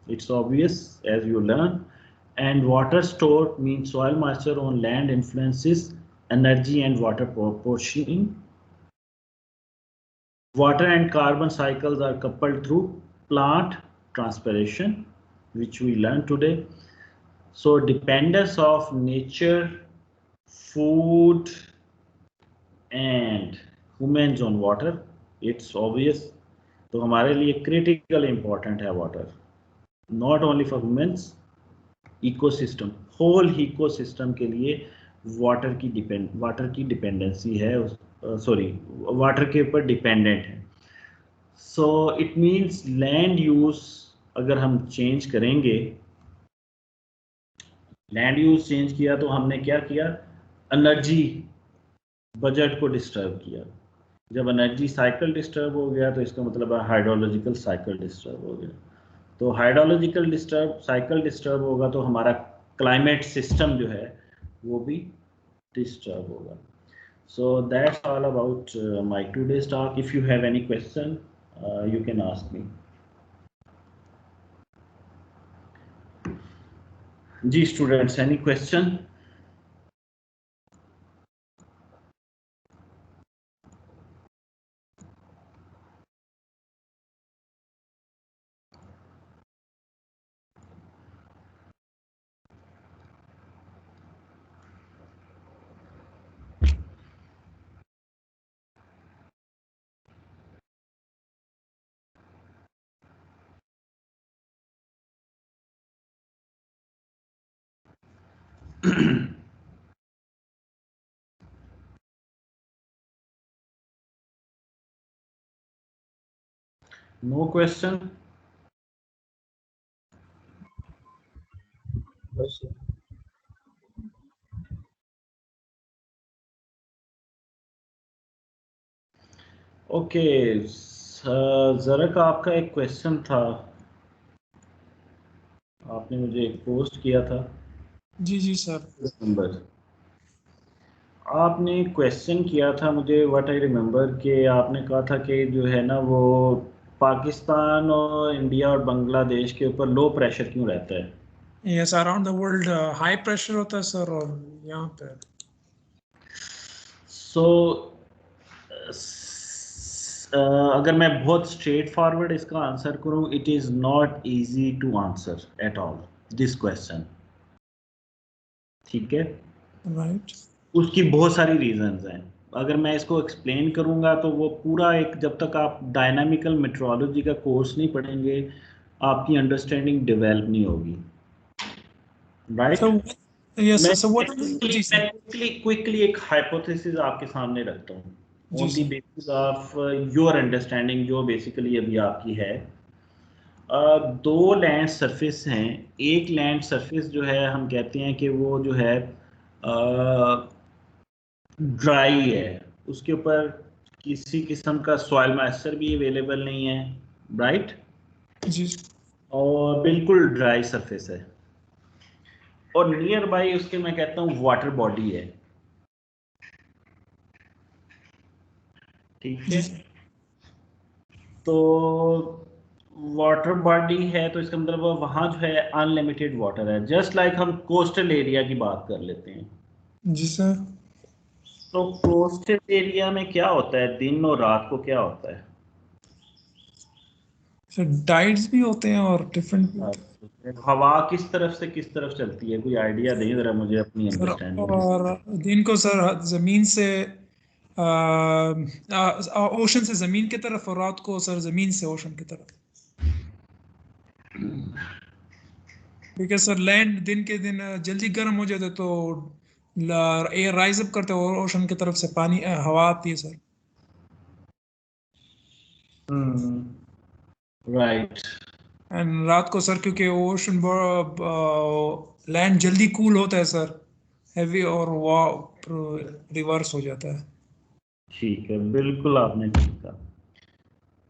it's obvious as you learn. And water stored means soil moisture on land influences energy and water proportioning. Water and carbon cycles are coupled through plant transpiration, which we learned today. So dependence of nature, food and humans on water, it's obvious. तो हमारे लिए critical important है water, not only for humans, ecosystem, whole ecosystem के लिए water की dependency है, sorry water के ऊपर डिपेंडेंट है। So it means land use अगर हम चेंज करेंगे, लैंड यूज चेंज किया तो हमने क्या किया, एनर्जी बजट को डिस्टर्ब किया। जब एनर्जी साइकिल डिस्टर्ब हो गया तो इसका मतलब है हाइड्रोलॉजिकल साइकिल डिस्टर्ब हो गया। तो हाइड्रोलॉजिकल साइकिल डिस्टर्ब होगा तो हमारा क्लाइमेट सिस्टम जो है वो भी डिस्टर्ब होगा। So that's all about my today's talk. If you have any question you can ask me. जी students, any question? No question? Okay, ज़रक आपका एक क्वेश्चन था, आपने मुझे एक पोस्ट किया था। जी जी सर। नंबर आपने क्वेश्चन किया था मुझे, व्हाट आई रिमेम्बर, कि आपने कहा था कि जो है ना वो पाकिस्तान और इंडिया और बांग्लादेश के ऊपर लो प्रेशर क्यों रहता है? Yes, around the world high pressure होता है सर, और यहाँ पे सो अगर मैं बहुत स्ट्रेट फॉरवर्ड इसका आंसर करूं, it is not easy to answer at all this question. ठीक है, राइट। उसकी बहुत सारी रीजंस हैं। अगर मैं इसको एक्सप्लेन करूंगा तो वो पूरा एक, जब तक आप डायनामिकल मेट्रोलॉजी का कोर्स नहीं पढ़ेंगे आपकी अंडरस्टैंडिंग डेवलप नहीं होगी, राइट? यस मैं सर, व्हाट जी सर क्विकली एक हाइपोथेसिस आपके सामने रखता हूँ ऑन द जी बेसिस ऑफ योर अंडरस्टैंडिंग, जो बेसिकली अभी आपकी है। दो लैंड सरफेस हैं। एक लैंड सरफेस जो है हम कहते हैं कि वो जो है ड्राई है, उसके ऊपर किसी किस्म का सॉइल मॉइस्चर भी अवेलेबल नहीं है, राइट? जी और बिल्कुल ड्राई सरफेस है, और नियर बाई उसके मैं कहता हूँ वाटर बॉडी है। ठीक है, जी तो वाटर बॉडी है तो इसका मतलब वहां जो है अनलिमिटेड वाटर है, जस्ट लाइक हम कोस्टल एरिया की बात कर लेते हैं। जी सर। तो कोस्टल एरिया में क्या होता है, दिन और रात को क्या होता है? सर डाइट्स भी होते हैं और डिफरेंट भी होते हैं हवा किस तरफ से किस तरफ चलती है, कोई आइडिया दें जरा मुझे अपनी सर। अंडरस्टैंडिंग। और दिन को सर जमीन से ओशन से जमीन की तरफ, और रात को सर जमीन से ओशन की तरफ। क्योंकि सर लैंड दिन के दिन जल्दी गर्म हो जाते तो एयर राइज अप करते और ओशन की तरफ से पानी हवा आती है सर। राइट। एंड रात को सर क्योंकि ओशन लैंड जल्दी कूल होता है सर, हैवी, और वो रिवर्स हो जाता है। ठीक है, बिल्कुल आपने ठीक कहा।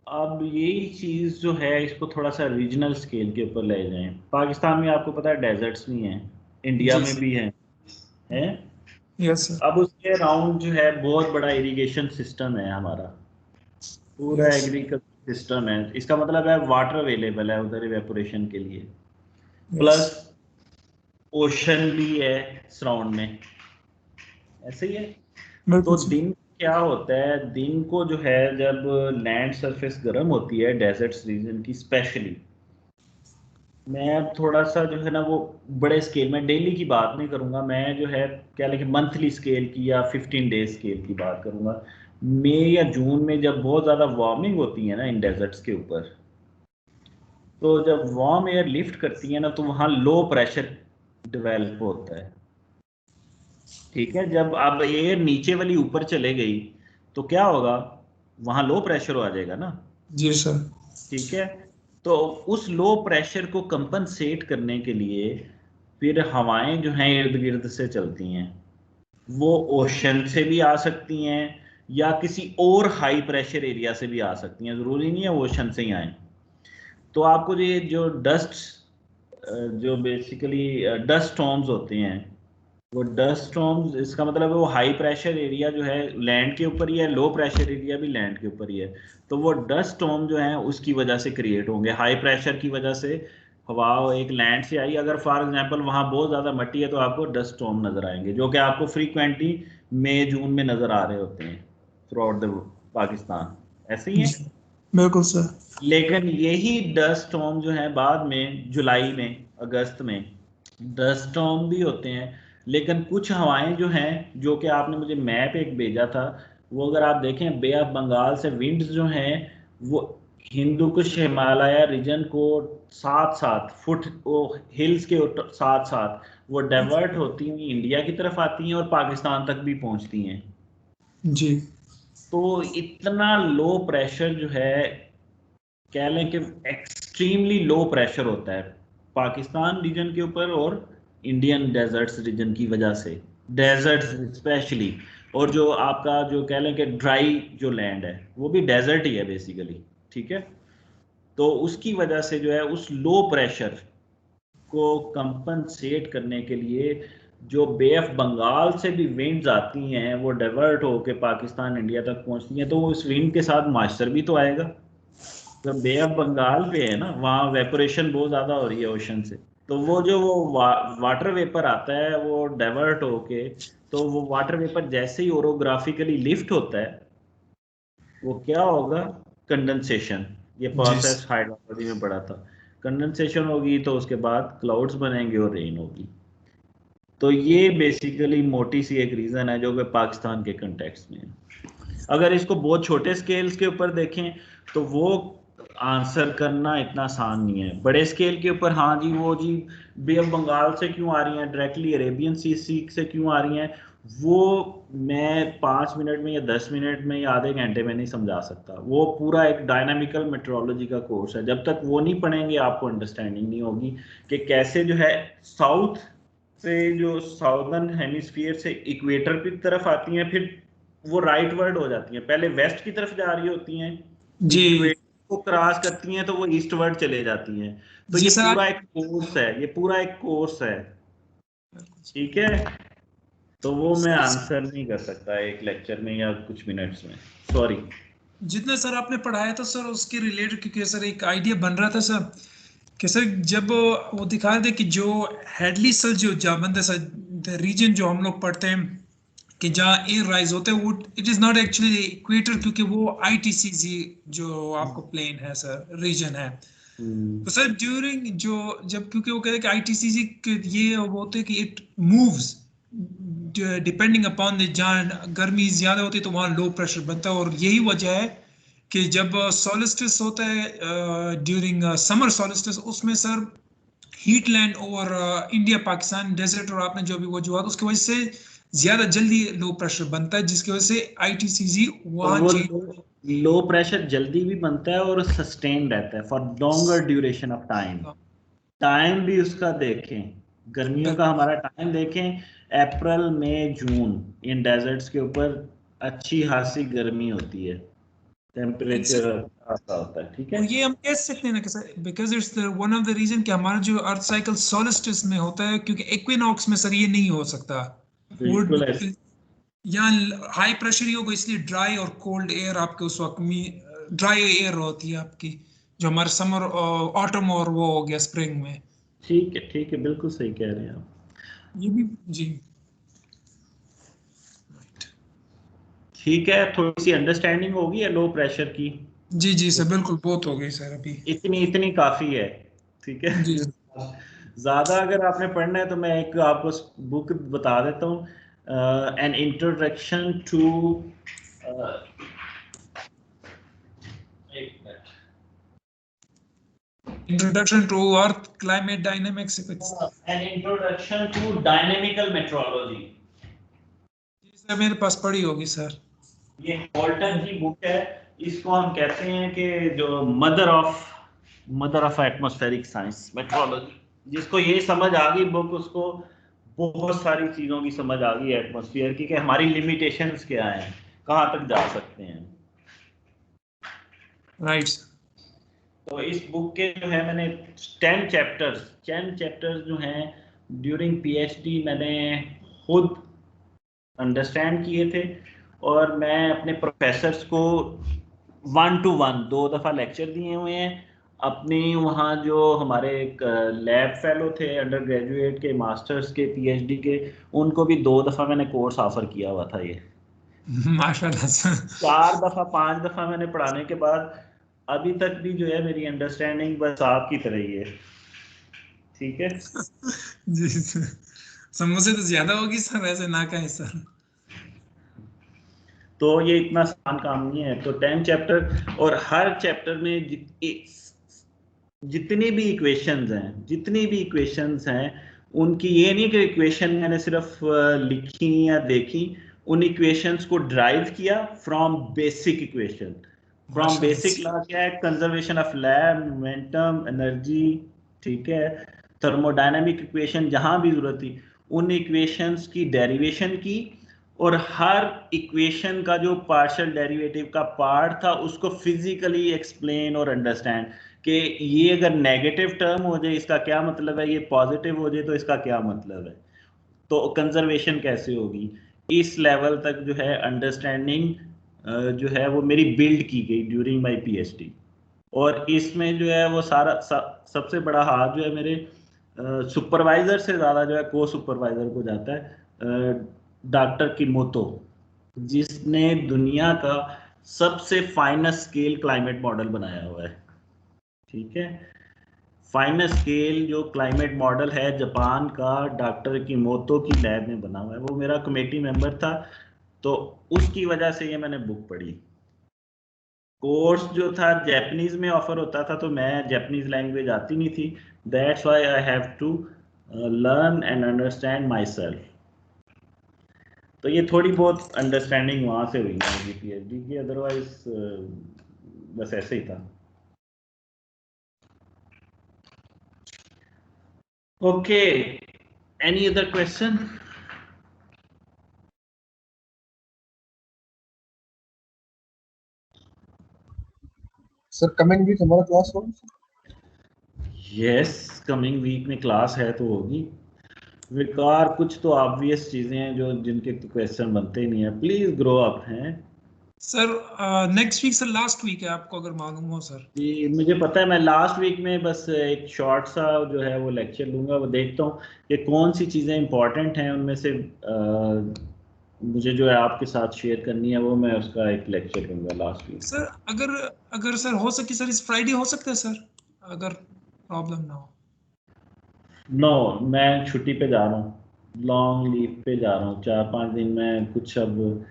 अब यही चीज़ जो है इसको थोड़ा सा रीजनल स्केल के ऊपर ले जाएं। पाकिस्तान में आपको पता है डेजर्ट्स भी हैं, इंडिया जी में सर। भी हैं, हैं? Yes sir. अब उसके अराउंड जो है बहुत बड़ा इरिगेशन सिस्टम है हमारा, पूरा यस एग्रीकल्चर सिस्टम है। इसका मतलब है वाटर अवेलेबल है उधर इवेपोरेशन के लिए, यस प्लस ओशन भी है सराउंड में, ऐसे ही है। बिल्कुल तो सर। दिन क्या होता है, दिन को जो है जब लैंड सरफेस गर्म होती है डेजर्ट्स रीजन की स्पेशली, मैं अब थोड़ा सा जो है ना वो बड़े स्केल में डेली की बात नहीं करूंगा, मैं जो है क्या लेकिन मंथली स्केल की या 15 डेज स्केल की बात करूंगा। मई या जून में जब बहुत ज़्यादा वार्मिंग होती है ना इन डेजर्ट्स के ऊपर, तो जब वार्म एयर लिफ्ट करती है ना तो वहाँ लो प्रेशर डेवलप होता है। ठीक है, जब अब एयर नीचे वाली ऊपर चले गई तो क्या होगा, वहाँ लो प्रेशर आ जाएगा ना। जी सर। ठीक है, तो उस लो प्रेशर को कंपनसेट करने के लिए फिर हवाएं जो हैं इर्द गिर्द से चलती हैं, वो ओशन से भी आ सकती हैं या किसी और हाई प्रेशर एरिया से भी आ सकती हैं, ज़रूरी नहीं है ओशन से ही आए। तो आपको ये जो डस्ट, जो बेसिकली डस्ट स्टॉर्म्स होते हैं, वो डस्ट स्टॉर्म्स इसका मतलब है वो हाई प्रेशर एरिया जो है लैंड के ऊपर ही है, लो प्रेशर एरिया भी लैंड के ऊपर ही है। तो वो डस्ट स्टॉर्म जो है उसकी वजह से क्रिएट होंगे, हाई प्रेशर की वजह से हवा एक लैंड से आई, अगर फॉर एग्जांपल वहाँ बहुत ज़्यादा मट्टी है तो आपको डस्ट स्टॉर्म नज़र आएंगे, जो कि आपको फ्रीक्वेंटली मई जून में नज़र आ रहे होते हैं थ्रू आउट द पाकिस्तान, ऐसे ही है। जी, बिल्कुल सर। लेकिन यही डस्ट स्टॉर्म जो है बाद में जुलाई में अगस्त में डस्ट स्टॉर्म भी होते हैं। लेकिन कुछ हवाएं जो हैं, जो कि आपने मुझे मैप एक भेजा था, वो अगर आप देखें बे ऑफ बंगाल से विंड्स जो हैं वो हिंदू कुश हिमालय रीजन को साथ साथ फुट वो हिल्स के साथ साथ वो डाइवर्ट होती हुई इंडिया की तरफ आती हैं और पाकिस्तान तक भी पहुंचती हैं। जी तो इतना लो प्रेशर जो है, कह लें कि एक्सट्रीमली लो प्रेशर होता है पाकिस्तान रीजन के ऊपर और इंडियन डेजर्ट्स रीजन की वजह से, डेजर्ट्स स्पेशली। और जो आपका जो कह लें कि ड्राई जो लैंड है वो भी डेजर्ट ही है बेसिकली। ठीक है, तो उसकी वजह से जो है उस लो प्रेशर को कंपनसेट करने के लिए जो बे ऑफ बंगाल से भी विंड्स आती हैं वो डाइवर्ट होकर पाकिस्तान इंडिया तक पहुंचती हैं, तो उस विंड के साथ मॉइस्चर भी तो आएगा। जब बे ऑफ बंगाल पे है ना, वहाँ वेपोरेशन बहुत ज्यादा हो रही है ओशन से, तो वो जो वो वाटर वेपर आता है वो डाइवर्ट होके, तो वो वाटर वेपर जैसे ही ओरोग्राफिकली लिफ्ट होता है वो क्या होगा, कंडेंसेशन। ये जी प्रोसेस हाइड्रोलॉजी में पढ़ा था। कंडेंसेशन होगी तो उसके बाद क्लाउड्स बनेंगे और रेन होगी। तो ये बेसिकली मोटी सी एक रीजन है जो कि पाकिस्तान के कंटेक्स्ट में है। अगर इसको बहुत छोटे स्केल्स के ऊपर देखें तो वो आंसर करना इतना आसान नहीं है। बड़े स्केल के ऊपर हाँ जी, वो जी बे ऑफ बंगाल से क्यों आ रही हैं, डायरेक्टली अरेबियन सी से क्यों आ रही हैं, वो मैं 5 मिनट में या 10 मिनट में या आधे घंटे में नहीं समझा सकता। वो पूरा एक डायनामिकल मेट्रोलॉजी का कोर्स है, जब तक वो नहीं पढ़ेंगे आपको अंडरस्टैंडिंग नहीं होगी कि कैसे जो है साउथ से, जो साउदर्न हेमिस्फीयर से इक्वेटर की तरफ आती हैं, फिर वो राइट वर्ड हो जाती हैं, पहले वेस्ट की तरफ जा रही होती हैं, जी इक्वेटर को क्रॉस करती हैं तो वो ईस्ट वर्ड चले जाती हैं। तो जी ये सर। पूरा एक कोर्स है, ये पूरा एक कोर्स है। ठीक है, तो वो मैं आंसर नहीं कर सकता एक लेक्चर में या कुछ मिनट्स में, सॉरी। जितना सर आपने पढ़ाया था सर उसके रिलेटेड, क्योंकि सर एक आइडिया बन रहा था सर कि सर जब वो दिखा रहे थे कि जो हेडली सर जो जाबंद सर रीजन जो हम लोग पढ़ते हैं कि जहाँ एयर राइज होता है वो it is not actually equator, क्योंकि वो आईटीसीजी जो आपको प्लेन है सर, रीजन है। तो सर ड्यूरिंग जो जब, क्योंकि वो कहते हैं कि आईटीसीजी ये वो होते हैं कि इट मूव्स डिपेंडिंग अपॉन जहाँ गर्मी ज्यादा होती है तो वहाँ लो प्रेशर बनता है, और यही वजह है कि जब सोलिस्टिस होता है ड्यूरिंग समर सोलिस्टिस, उसमें sir heat land over India Pakistan desert और आपने जो भी वजूहत, उसकी वजह से ज्यादा जल्दी लो प्रेशर बनता है, जिसकी वजह से आईटीसीजी और वहाँ वो चेंज। लो प्रेशर जल्दी भी बनता है और सस्टेन रहता है for longer duration of time. Time भी उसका देखें, गर्मियों का हमारा टाइम देखें, अप्रैल मई जून इन डेजर्ट्स के ऊपर अच्छी खासी गर्मी होती है, टेम्परेचर अच्छा होता है, ठीक है। और ये हम कह सकते हैं ना कि sir because it's one of the reason कि हमारा जो अर्थ साइकिल सोलिस्टिस में होता है, क्योंकि इक्विनॉक्स में सर ये नहीं हो सकता। बिल्कुल वो ऐसे। यहाँ हाई प्रेशर ही होगा, इसलिए ड्राई और कोल्ड एयर आपके उस वक्त में ड्राई एयर होती है आपकी, जो हमारे समर ऑटम और वो हो गया स्प्रिंग में। ठीक है, बिल्कुल सही कह रहे हैं आप। ये भी जी ठीक है, थोड़ी सी अंडरस्टैंडिंग होगी है लो प्रेशर की। जी जी सर, बिल्कुल बहुत हो गई सर अभी। इतनी इतनी काफी है, ठीक है। जी ज्यादा अगर आपने पढ़ना है तो मैं एक आपको बुक बता देता हूँ, एन इंट्रोडक्शन टू, एक minute, introduction to earth climate dynamics. An introduction to dynamical meteorology. Sir मेरे पास पड़ी होगी सर। ये बोल्टन की बुक है। इसको हम कहते हैं कि जो mother of atmospheric science metrology. जिसको ये समझ आ गई बुक, उसको बहुत सारी चीजों की समझ आ गई एटमॉस्फेयर की, कि हमारी लिमिटेशंस क्या हैं, कहाँ तक जा सकते हैं। राइट। तो इस बुक के जो है मैंने 10 चैप्टर्स जो हैं ड्यूरिंग पीएचडी मैंने खुद अंडरस्टैंड किए थे, और मैं अपने प्रोफेसर्स को 1 to 1 2 दफ़ा लेक्चर दिए हुए हैं। अपनी वहाँ जो हमारे लैब फेलो थे अंडर ग्रेजुएट के, मास्टर्स के, पीएचडी के, उनको भी 2 दफ़ा मैंने कोर्स ऑफर किया हुआ था। ये माशाल्लाह सर। 4 दफ़ा 5 दफ़ा मैंने पढ़ाने के बाद अभी तक भी जो है मेरी अंडरस्टैंडिंग बस आपकी तरह ही है, ठीक है। जी सर, मुझसे तो ज्यादा होगी सर, ऐसे ना कहें सर। तो ये इतना आसान काम नहीं है। तो 10 चैप्टर, और हर चैप्टर में जितनी भी इक्वेशंस हैं, उनकी ये नहीं कि इक्वेशन मैंने सिर्फ लिखी या देखी, उन इक्वेशंस को ड्राइव किया from basic equation. From basic law क्या है, कंजर्वेशन ऑफ लैब, मोमेंटम, एनर्जी, ठीक है, थर्मोडायनामिक इक्वेशन, जहां भी जरूरत थी उन इक्वेशंस की डेरिवेशन की, और हर इक्वेशन का जो पार्शियल डेरिवेटिव का पार्ट था उसको फिजिकली एक्सप्लेन और अंडरस्टैंड, कि ये अगर नेगेटिव टर्म हो जाए इसका क्या मतलब है, ये पॉजिटिव हो जाए तो इसका क्या मतलब है, तो कंजर्वेशन कैसे होगी। इस लेवल तक जो है अंडरस्टैंडिंग जो है वो मेरी बिल्ड की गई ड्यूरिंग माय पीएचडी। और इसमें जो है वो सबसे बड़ा हाथ जो है मेरे सुपरवाइजर से ज़्यादा जो है को सुपरवाइजर को जाता है, डॉक्टर किमोतो, जिसने दुनिया का सबसे फाइनेस्ट स्केल क्लाइमेट मॉडल बनाया हुआ है, ठीक है। फाइनेस्ट स्केल जो क्लाइमेट मॉडल है जापान का, डॉक्टर किमोतो की लैब में बना हुआ है। वो मेरा कमेटी मेंबर था, तो उसकी वजह से ये मैंने बुक पढ़ी। कोर्स जो था जापानीज में ऑफर होता था, तो मैं जापानीज लैंग्वेज आती नहीं थी, that's why I have to learn and understand myself. तो ये थोड़ी बहुत अंडरस्टैंडिंग वहां से हुई मेरी पीएचडी की, अदरवाइज बस ऐसे ही था। Okay, any other question? Sir coming week हमारा क्लास होगा? यस, कमिंग वीक में क्लास है तो होगी। विकार कुछ तो ऑब्वियस चीजें हैं जो जिनके तो क्वेश्चन बनते ही नहीं है, प्लीज ग्रो अप हैं sir. Next week sir last week है, आपको अगर मालूम हो सर। जी। मुझे पता है, मैं लास्ट वीक में बस एक शॉर्ट सा जो है वो लेक्चर लूंगा, वो देखता हूँ कि कौन सी चीज़ें इंपॉर्टेंट हैं उनमें से। मुझे जो है आपके साथ शेयर करनी है वो मैं उसका एक लेक्चर दूंगा लास्ट वीक। सर अगर अगर सर हो सके सर इस फ्राइडे हो सकता है सर, अगर प्रॉब्लम ना हो। नो, मैं छुट्टी पे जा रहा हूँ, लॉन्ग लीव पे जा रहा हूँ, 4-5 दिन में कुछ अब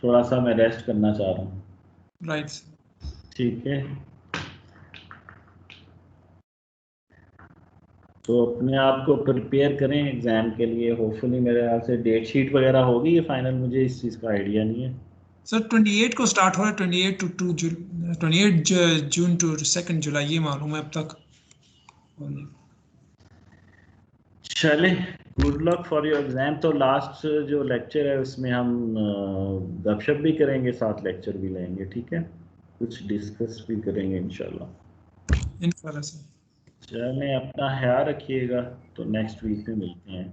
थोड़ा सा मैं रेस्ट करना चाह रहा हूँ। राइट। ठीक है, तो अपने आप को प्रिपेयर करें एग्जाम के लिए। होपफुली मेरे ख्याल से डेट शीट वगैरह होगी ये फाइनल, मुझे इस चीज़ का आइडिया नहीं है। सर 28 को स्टार्ट हो रहा है, 28 जून टू 2 जुलाई, ये मालूम है अब तक। चले, good luck for your exam. तो लास्ट जो लेक्चर है उसमें हम गपशप भी करेंगे, साथ लेक्चर भी लेंगे, ठीक है, कुछ डिस्कस भी करेंगे इंशाल्लाह। इंशाल्लाह सर। चलें, अपना ख्याल रखिएगा, तो नेक्स्ट वीक में मिलते हैं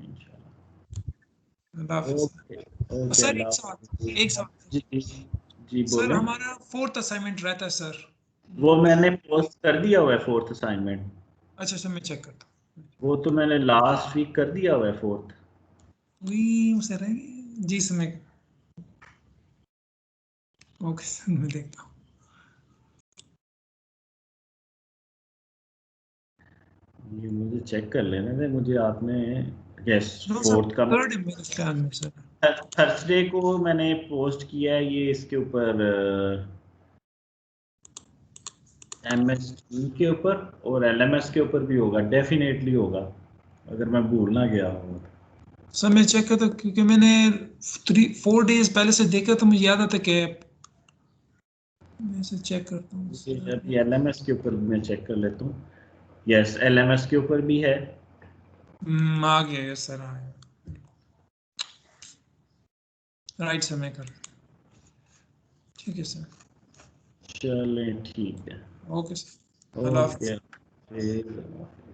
इंशाल्लाह। अल्लाह हाफिज़। ओके ओके, सर अल्लाह हाफिज़। एक सवाल जी जी सर, बोलें। हमारा 4th असाइनमेंट रहता है सर। वो मैंने पोस्ट कर दिया हुआ है 4th असाइनमेंट। अच्छा सर, मैं चेक करता हूँ। वो तो मैंने लास्ट वीक कर दिया हुआ है 4th। वही उसे रहेंगे जी सर, मैं ओके सर, मैं देखता हूँ। ये मुझे चेक कर लेने दे, मुझे आपने यस नो सर, 4th का 3rd है मेरे ख्याल में सर। थर्सडे को मैंने पोस्ट किया है ये, इसके ऊपर MS के ऊपर और LMS के ऊपर भी होगा, डेफिनेटली होगा, अगर मैं भूल ना गया हूँ। सर मैं चेक करता हूँ, क्योंकि मैंने 4 डेज पहले से देखा तो मुझे याद आता कि मैं इसे चेक करता हूँ सर। अभी LMS के ऊपर मैं चेक कर लेता हूँ। यस, LMS के ऊपर भी है। आ गया है सर, आ गया। राइट सर, मैं कर, ठीक है सर। चलें ठीक है। ओके सर, अल्लाह हाफिज़। ओके।